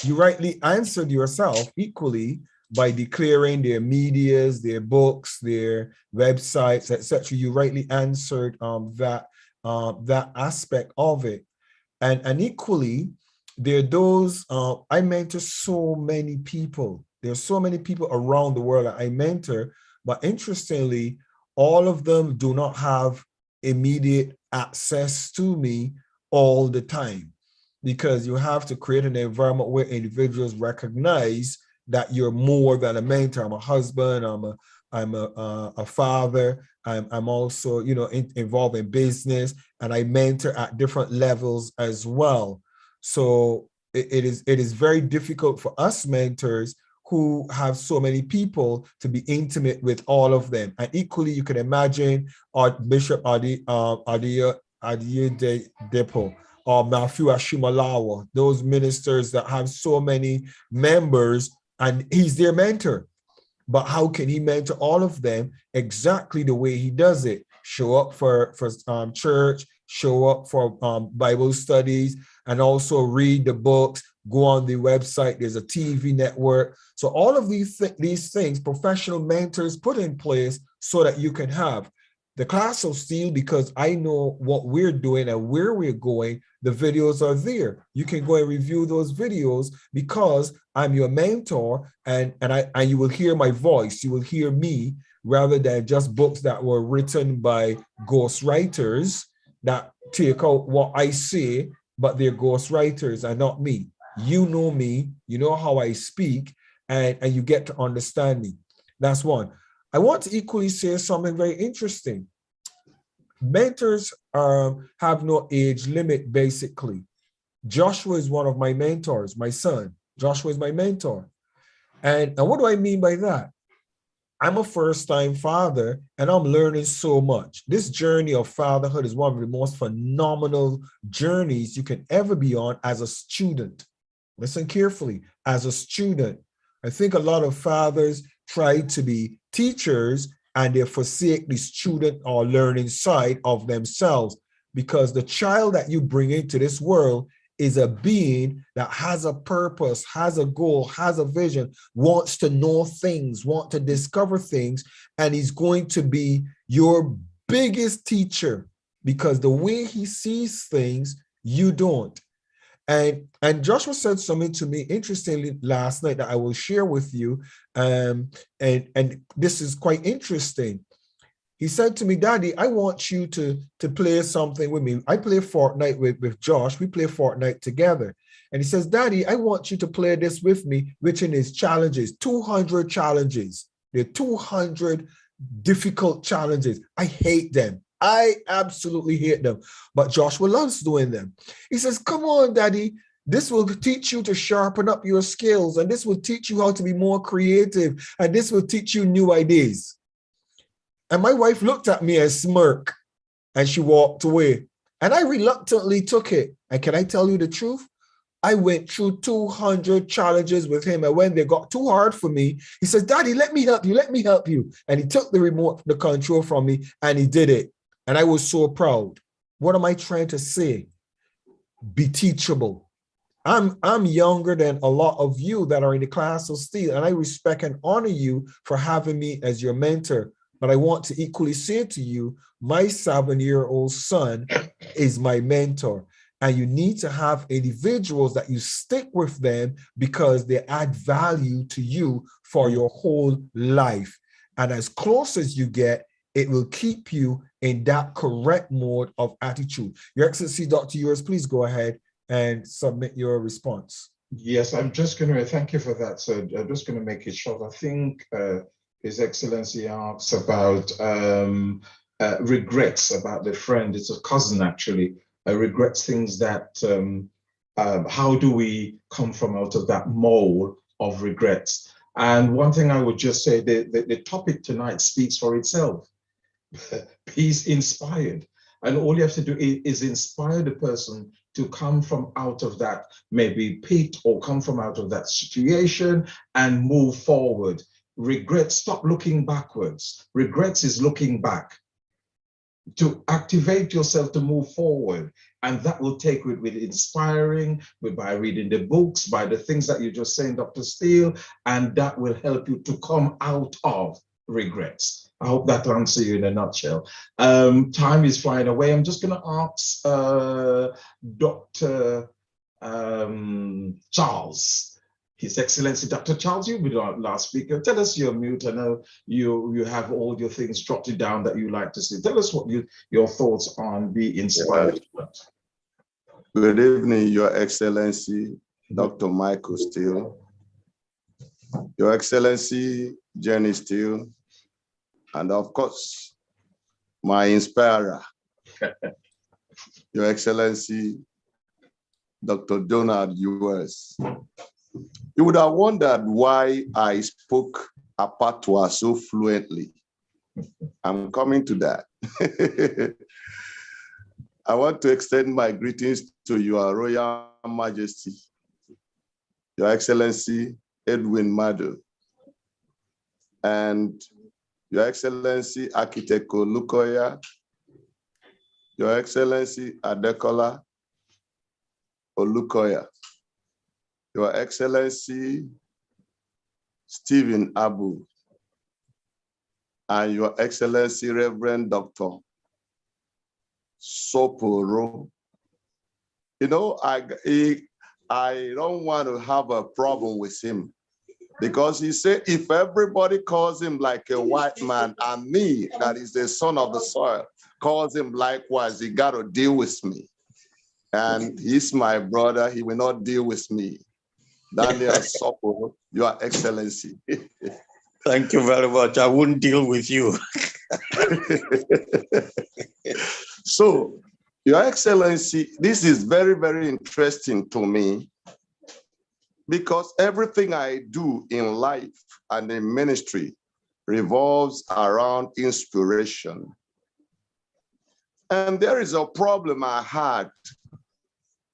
You rightly answered yourself equally by declaring their medias, their books, their websites, etc. You rightly answered that aspect of it. And equally, there are those, I mentor so many people. There's so many people around the world that I mentor, but interestingly, all of them do not have immediate access to me all the time, because you have to create an environment where individuals recognize that you're more than a mentor. I'm a husband, I'm a father, I'm also, involved in business, and I mentor at different levels as well. So it is very difficult for us mentors who have so many people to be intimate with all of them. And equally, you can imagine Bishop Adedepo or Matthew Ashimalawa, those ministers that have so many members, and he's their mentor. But how can he mentor all of them exactly the way he does it? Show up for church, show up for Bible studies, and also read the books, go on the website. There's a TV network. So all of these things, professional mentors put in place so that you can have. The class of Steele, because I know what we're doing and where we're going, the videos are there. You can go and review those videos because I'm your mentor, and you will hear my voice. You will hear me rather than just books that were written by ghostwriters that take out what I say, but they're ghostwriters and not me. You know me, you know how I speak, and you get to understand me. That's one. I want to equally say something very interesting. Mentors have no age limit, basically. Joshua is one of my mentors, my son. Joshua is my mentor. And what do I mean by that? I'm a first-time father, and I'm learning so much. This journey of fatherhood is one of the most phenomenal journeys you can ever be on as a student. Listen carefully, as a student. I think a lot of fathers try to be teachers and they forsake the student or learning side of themselves, because the child that you bring into this world is a being that has a purpose, has a goal, has a vision, wants to know things, wants to discover things, and he's going to be your biggest teacher because the way he sees things, you don't. And Joshua said something to me interestingly last night that I will share with you, and this is quite interesting. He said to me, Daddy, I want you to play something with me. I play Fortnite with Josh. We play Fortnite together. And he says, Daddy, I want you to play this with me, which in his challenges, 200 challenges. There are 200 difficult challenges. I hate them. I absolutely hate them. But Joshua loves doing them. He says, come on, Daddy. This will teach you to sharpen up your skills. And this will teach you how to be more creative. And this will teach you new ideas. And my wife looked at me and smirked, and she walked away. And I reluctantly took it. And can I tell you the truth? I went through 200 challenges with him. And when they got too hard for me, he says, Daddy, let me help you. Let me help you. And he took the remote, the control from me, and he did it. And I was so proud. What am I trying to say? Be teachable. I'm younger than a lot of you that are in the class of Steele, and I respect and honor you for having me as your mentor. But I want to equally say to you, my 7-year-old son is my mentor. And you need to have individuals that you stick with them because they add value to you for your whole life. And as close as you get, it will keep you in that correct mode of attitude. Your Excellency, Dr. Ewers, please go ahead and submit your response. Yes, I'm just going to thank you for that. So I'm just going to make it short. I think His Excellency asks about regrets about the friend. It's a cousin, actually. Regrets things that, how do we come from out of that mold of regrets? And one thing I would just say, the topic tonight speaks for itself. He's inspired. And all you have to do is inspire the person to come from out of that maybe pit or come from out of that situation and move forward. Regret, stop looking backwards. Regrets is looking back. To activate yourself to move forward. And that will take with inspiring, by reading the books, by the things that you're just saying, Dr. Steele, and that will help you to come out of regrets. I hope that answers you in a nutshell. Time is flying away. I'm just going to ask Dr. Charles. His Excellency, Dr. Charles, you'll be our last speaker. Tell us you're mute. I know you have all your things jotted down that you like to see. Tell us what your thoughts on Be Inspired. Good evening, Your Excellency, Dr. Michael Steele, Your Excellency, Jenny Steele, and of course, my inspirer, Your Excellency, Dr. Donald Ewers. You would have wondered why I spoke Apatwa so fluently. I'm coming to that. I want to extend my greetings to Your Royal Majesty, Your Excellency Edwin Madu, and Your Excellency Architect Olukoya, Your Excellency Adekola Olukoya, Your Excellency Stephen Abu, and Your Excellency Reverend Dr. Soporo. You know, I don't want to have a problem with him, because he said if everybody calls him like a white man, and me, that is the son of the soil, calls him likewise, he got to deal with me. And he's my brother, he will not deal with me. Daniel Soporo, Your Excellency. Thank you very much. I wouldn't deal with you. So, Your Excellency, this is very, very interesting to me, because everything I do in life and in ministry revolves around inspiration. And there is a problem I had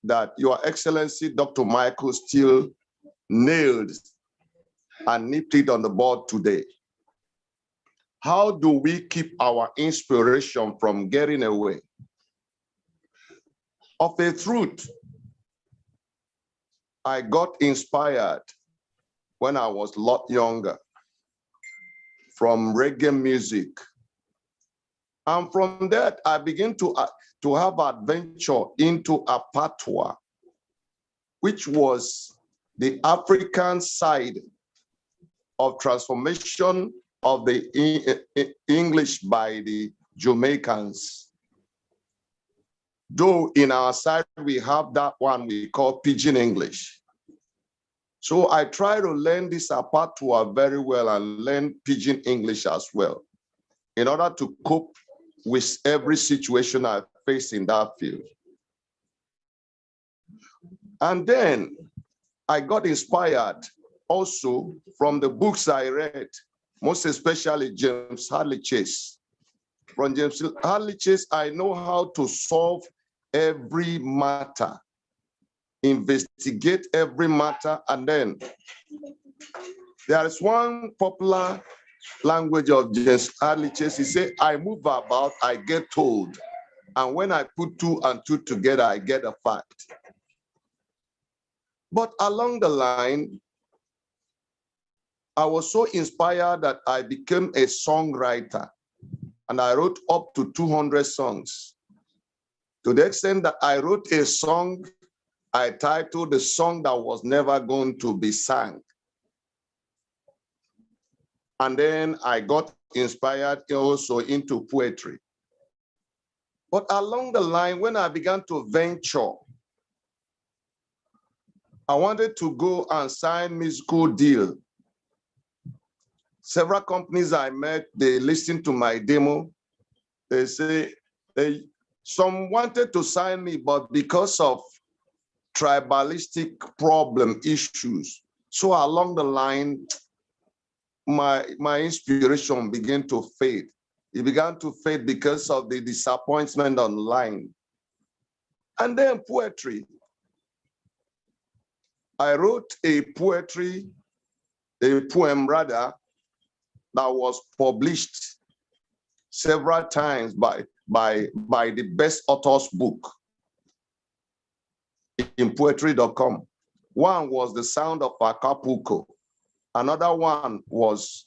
that Your Excellency, Dr. Michael Steele, nailed and nipped it on the board today. How do we keep our inspiration from getting away? Of a truth, I got inspired when I was a lot younger from reggae music. And from that, I began to have adventure into a patois, which was the African side of transformation of the English by the Jamaicans. Though in our side, we have that one we call Pidgin English. So I try to learn this patois very well and learn Pidgin English as well, in order to cope with every situation I face in that field. And then I got inspired also from the books I read, most especially James Hadley Chase. From James Hadley Chase, I know how to solve every matter, investigate every matter, and then there is one popular language of James Hadley Chase. He said, I move about, I get told, and when I put two and two together, I get a fact. But along the line, I was so inspired that I became a songwriter, and I wrote up to 200 songs, to the extent that I wrote a song I titled The Song That Was Never Going to Be Sung. And then I got inspired also into poetry. But along the line, when I began to venture, I wanted to go and sign musical deal. Several companies I met, they listened to my demo. They say, some wanted to sign me, but because of tribalistic problem issues. So along the line, my inspiration began to fade. It began to fade because of the disappointment online. And then poetry. I wrote a poem rather, that was published several times by the Best Authors book in poetry.com. One was The Sound of Acapulco. Another one was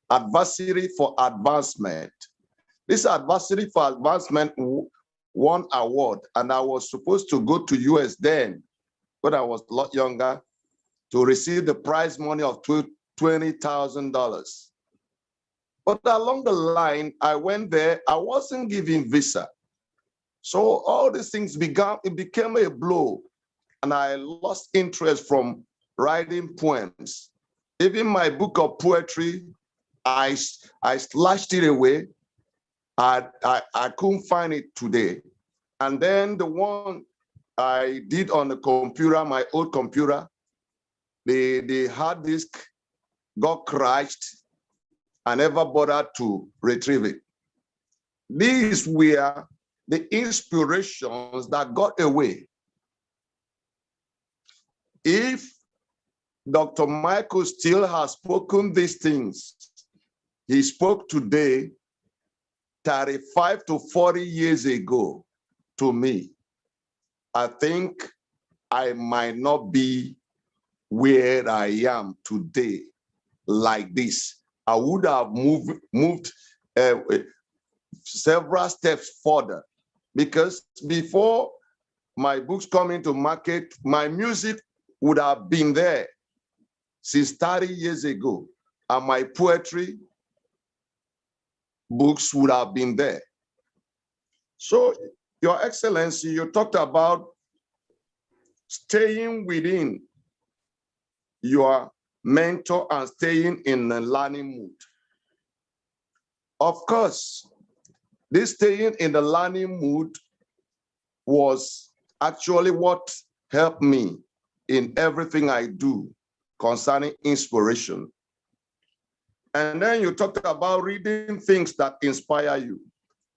Adversity for Advancement. This Adversity for Advancement won award, and I was supposed to go to US then, when I was a lot younger, to receive the prize money of $20,000. But along the line, I went there, I wasn't given visa. So all these things became a blow, and I lost interest from writing poems. Even my book of poetry, I slashed it away. I couldn't find it today. And then the one I did on the computer, my old computer, the hard disk got crashed. I never bothered to retrieve it. These were the inspirations that got away. If Dr. Michael Steele has spoken these things, he spoke today 35 to 40 years ago to me, I think I might not be where I am today like this, I would have moved several steps further, because before my books come into market, my music would have been there since 30 years ago, and my poetry books would have been there. So, Your Excellency, you talked about staying within your mentor and staying in a learning mood. Of course, this staying in the learning mood was actually what helped me in everything I do concerning inspiration. And then you talked about reading things that inspire you.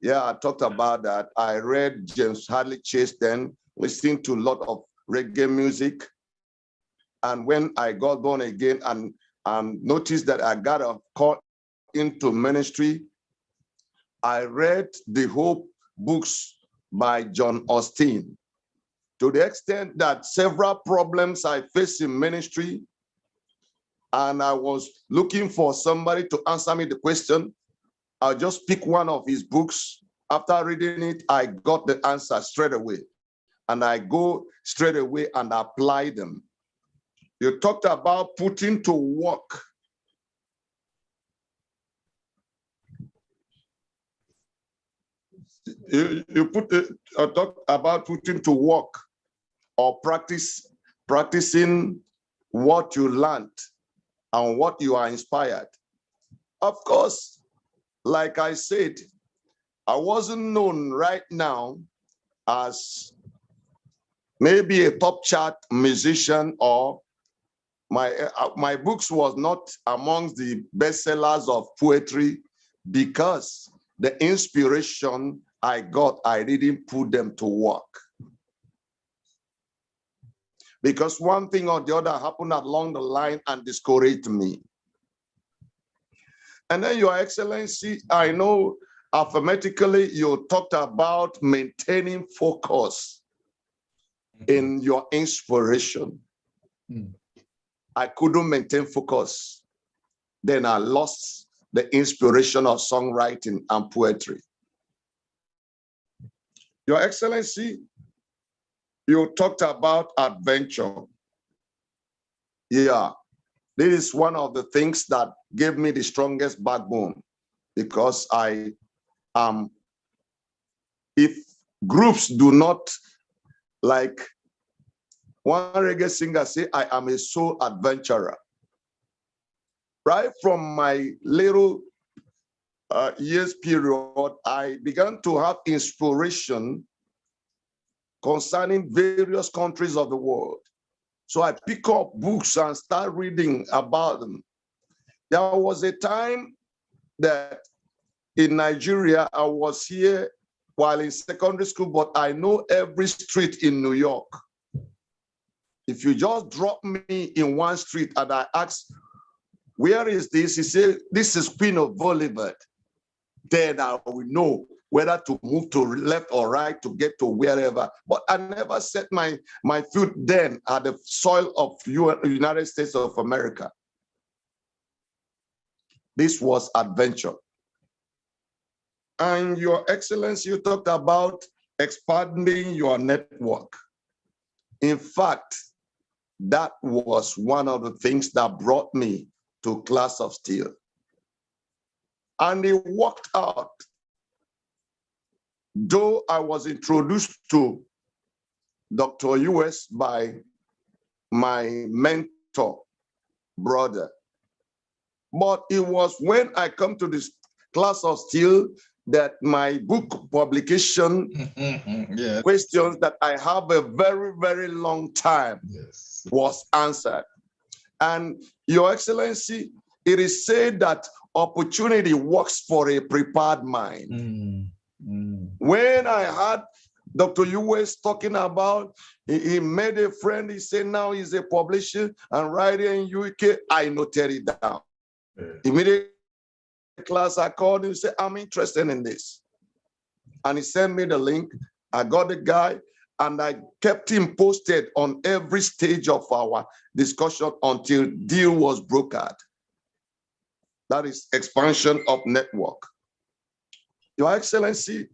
Yeah, I talked about that. I read James Hadley Chase then, listening to a lot of reggae music. And when I got born again and noticed that I got a call into ministry, I read the whole books by John Austin, to the extent that several problems I faced in ministry, and I was looking for somebody to answer me the question, I'll just pick one of his books. After reading it, I got the answer straight away. And I go straight away and apply them. You talked about putting to work. Talk about putting to work or practicing what you learned and what you are inspired. Of course, like I said, I wasn't known right now as maybe a top chart musician, or my books was not amongst the bestsellers of poetry, because the inspiration I got, I didn't put them to work. Because one thing or the other happened along the line and discouraged me. And then, Your Excellency, I know affirmatively you talked about maintaining focus in your inspiration. I couldn't maintain focus. Then I lost the inspiration of songwriting and poetry. Your Excellency, you talked about adventure. Yeah, this is one of the things that gave me the strongest backbone, because if groups do not, like one reggae singer say, I am a soul adventurer. Right from my little years period, I began to have inspiration concerning various countries of the world. So I pick up books and start reading about them. There was a time that in Nigeria, I was here while in secondary school, but I know every street in New York. If you just drop me in one street and I ask, where is this? He said, this is Queen of Boulevard. Then I will know whether to move to left or right to get to wherever. But I never set my foot then at the soil of United States of America. This was adventure. And Your Excellency, you talked about expanding your network. In fact, that was one of the things that brought me to Class of Steele. And it worked out. Though I was introduced to Dr. US by my mentor brother, but it was when I come to this Class of Steele that my book publication questions that I have a very, very long time was answered. And Your Excellency, it is said that opportunity works for a prepared mind. When I had Dr. US talking about, he made a friend, he said now he's a publisher and writer in UK, I noted it down. Immediately, class, I called him and said, I'm interested in this. And he sent me the link. I got the guy. And I kept him posted on every stage of our discussion until deal was brokered. That is expansion of network. Your Excellency,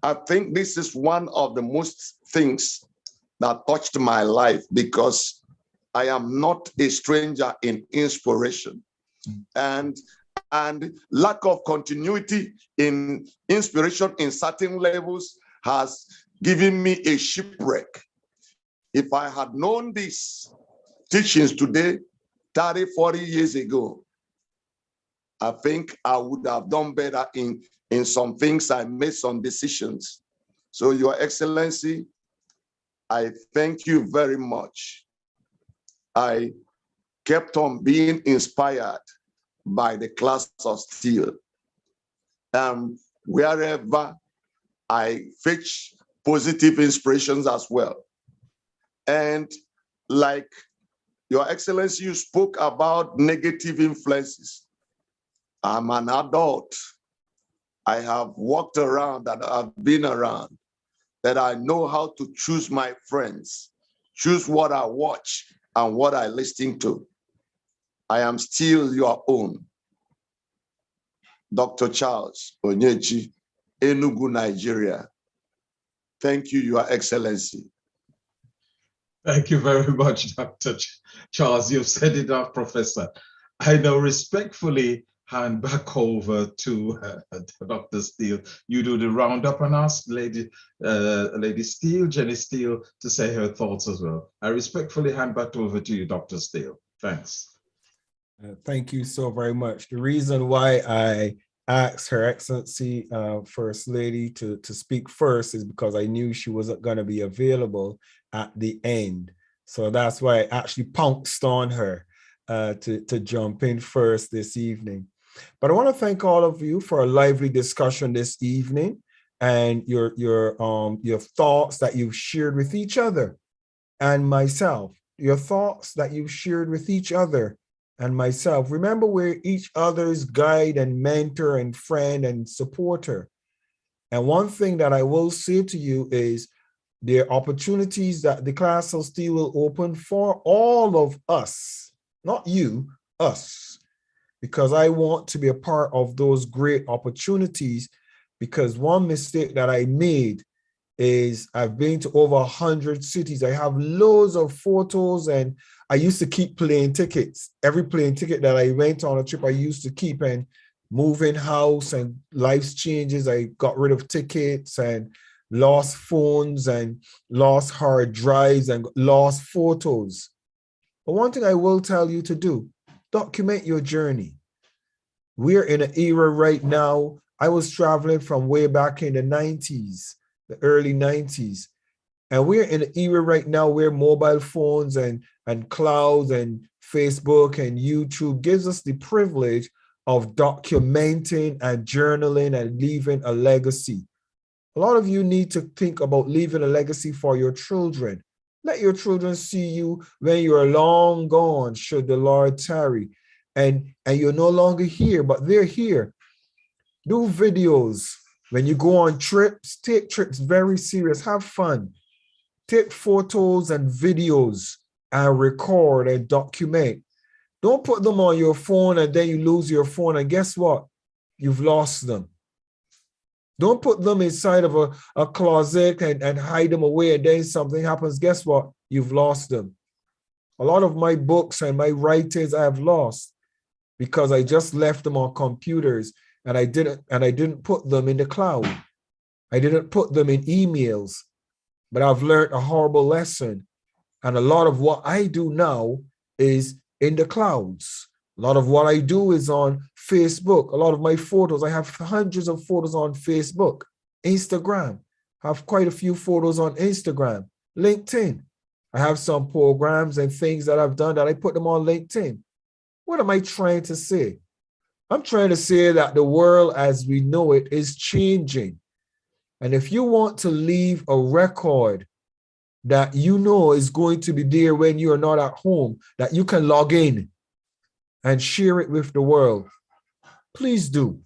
I think this is one of the most things that touched my life, because I am not a stranger in inspiration. And lack of continuity in inspiration in certain levels has given me a shipwreck. If I had known these teachings today, 30, 40 years ago, I think I would have done better in some things. I made some decisions. So, Your Excellency, I thank you very much. I kept on being inspired by the class of Steele. Wherever I fetch positive inspirations as well. And like Your Excellency, you spoke about negative influences. I'm an adult. I have walked around and I've been around, that I know how to choose my friends, choose what I watch and what I listen to. I am still your own. Dr. Charles Onyechi, Enugu, Nigeria. Thank you, Your Excellency. Thank you very much, Dr. Charles. You've said it up, Professor. I now respectfully hand back over to Dr. Steele. You do the roundup and ask Lady Steele, Jenny Steele, to say her thoughts as well. I respectfully hand back over to you, Dr. Steele. Thanks. Thank you so very much. The reason why I asked Her Excellency First Lady to speak first is because I knew she wasn't going to be available at the end. So that's why I actually pounced on her to jump in first this evening. But I want to thank all of you for a lively discussion this evening and your thoughts that you've shared with each other and myself, your thoughts that you've shared with each other and myself. Remember, we're each other's guide and mentor and friend and supporter. And one thing that I will say to you is there are opportunities that the class of Steele will open for all of us, not you, us, because I want to be a part of those great opportunities. Because one mistake that I made is I've been to over 100 cities. I have loads of photos and I used to keep plane tickets. Every plane ticket that I went on a trip, I used to keep, and moving house and life's changes. I got rid of tickets and lost phones and lost hard drives and lost photos. But one thing I will tell you to do, document your journey. We're in an era right now. I was traveling from way back in the 90s, the early 90s. And we're in an era right now where mobile phones and clouds and Facebook and YouTube gives us the privilege of documenting and journaling and leaving a legacy. A lot of you need to think about leaving a legacy for your children. Let your children see you when you are long gone, should the Lord tarry, and you're no longer here, but they're here. Do videos. When you go on trips, take trips very serious, have fun. Take photos and videos and record and document. Don't put them on your phone and then you lose your phone, and guess what? You've lost them. Don't put them inside of a closet and hide them away, and then something happens. Guess what? You've lost them. A lot of my books and my writings I have lost because I just left them on computers and I didn't put them in the cloud. I didn't put them in emails, but I've learned a horrible lesson. And a lot of what I do now is in the clouds. A lot of what I do is on Facebook. A lot of my photos, I have hundreds of photos on Facebook, Instagram. I have quite a few photos on Instagram, LinkedIn. I have some programs and things that I've done that I put them on LinkedIn. What am I trying to say? I'm trying to say that the world as we know it is changing. And if you want to leave a record that you know is going to be there when you are not at home, that you can log in and share it with the world, please do.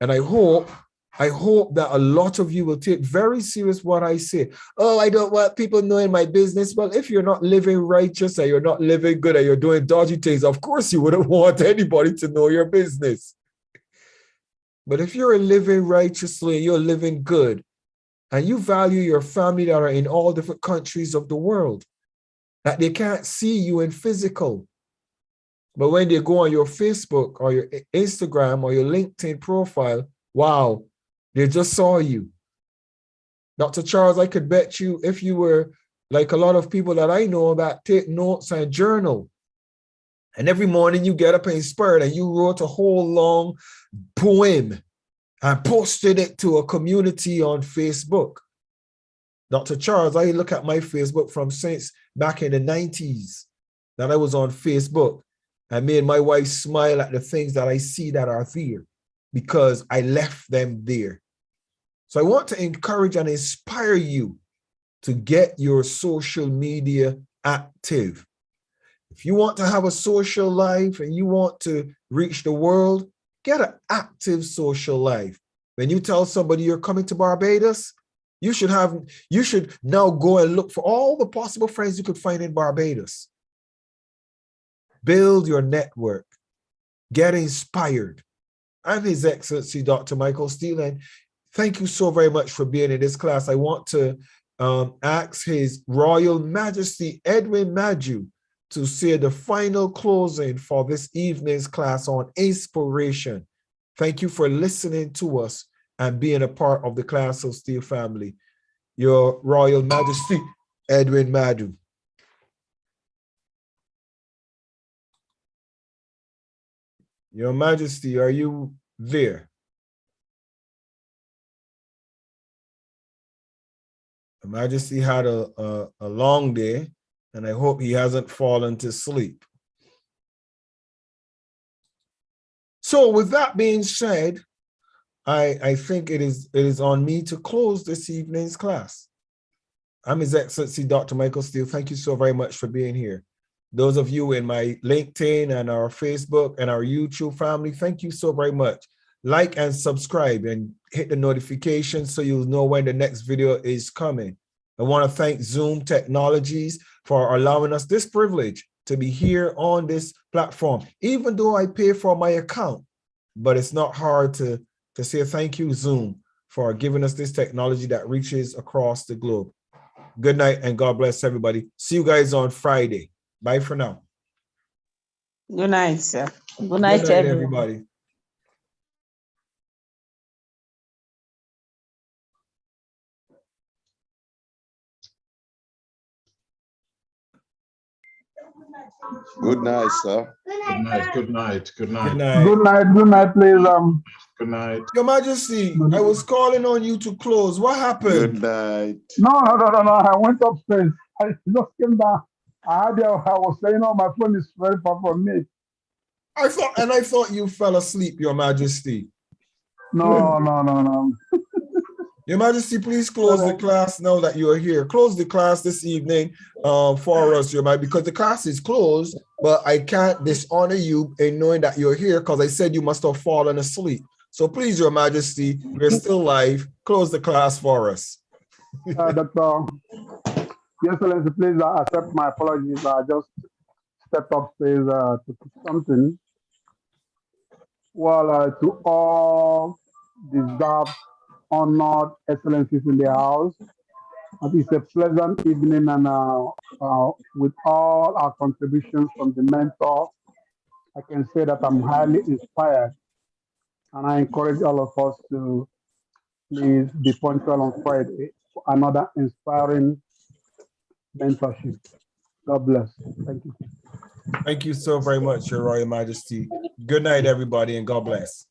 And I hope I hope that a lot of you will take very serious what I say. Oh, I don't want people knowing my business. Well, if you're not living righteous and you're not living good and you're doing dodgy things, of course you wouldn't want anybody to know your business. But if you're living righteously, you're living good, and you value your family that are in all different countries of the world, that they can't see you in physical, but when they go on your Facebook or your Instagram or your LinkedIn profile, wow, they just saw you. Dr. Charles, I could bet you if you were like a lot of people that I know that take notes and journal, and every morning you get up inspired and you wrote a whole long poem and posted it to a community on Facebook. Dr. Charles, I look at my Facebook from since back in the 90s that I was on Facebook. I made my wife smile at the things that I see that are there because I left them there. So I want to encourage and inspire you to get your social media active. If you want to have a social life and you want to reach the world, get an active social life. When you tell somebody you're coming to Barbados, you should now go and look for all the possible friends you could find in Barbados. Build your network. Get inspired. I'm His Excellency Dr. Michael Steele, and thank you so very much for being in this class. I want to ask His Royal Majesty Edwin Maju to say the final closing for this evening's class on inspiration. Thank you for listening to us and being a part of the Class of Steele family. Your Royal Majesty Edwin Maju. Your Majesty, are you there? Her Majesty had a long day, and I hope he hasn't fallen to sleep. So with that being said, I think it is on me to close this evening's class. I'm His Excellency Dr. Michael Steele. Thank you so very much for being here. Those of you in my LinkedIn and our Facebook and our YouTube family, thank you so very much. Like and subscribe and hit the notification so you'll know when the next video is coming. I want to thank Zoom Technologies for allowing us this privilege to be here on this platform, even though I pay for my account. But it's not hard to say thank you, Zoom, for giving us this technology that reaches across the globe. Good night and God bless everybody. See you guys on Friday. Bye for now. Good night, sir. Good night, everybody. Good night, sir. Good night. Good night. Good night. Good night. Good night. Good night, please. Good night. Your Majesty, I was calling on you to close. What happened? Good night. No. I went upstairs. I just came down. I was saying, oh, my phone is very far from me. I thought you fell asleep, Your Majesty. No. Your Majesty, please close the class now that you are here. Close the class this evening for us, Your Majesty, because the class is closed, but I can't dishonor you in knowing that you're here because I said you must have fallen asleep. So please, Your Majesty, we're still live. Close the class for us. Doctor, Your Excellency, please accept my apologies. I just stepped upstairs to do something. Well, to all deserved, honored excellencies in the house, it's a pleasant evening, and with all our contributions from the mentor, I can say that I'm highly inspired, and I encourage all of us to please be punctual on Friday for another inspiring mentorship. God bless. Thank you. Thank you so very much, Your Royal Majesty. Good night, everybody, and God bless.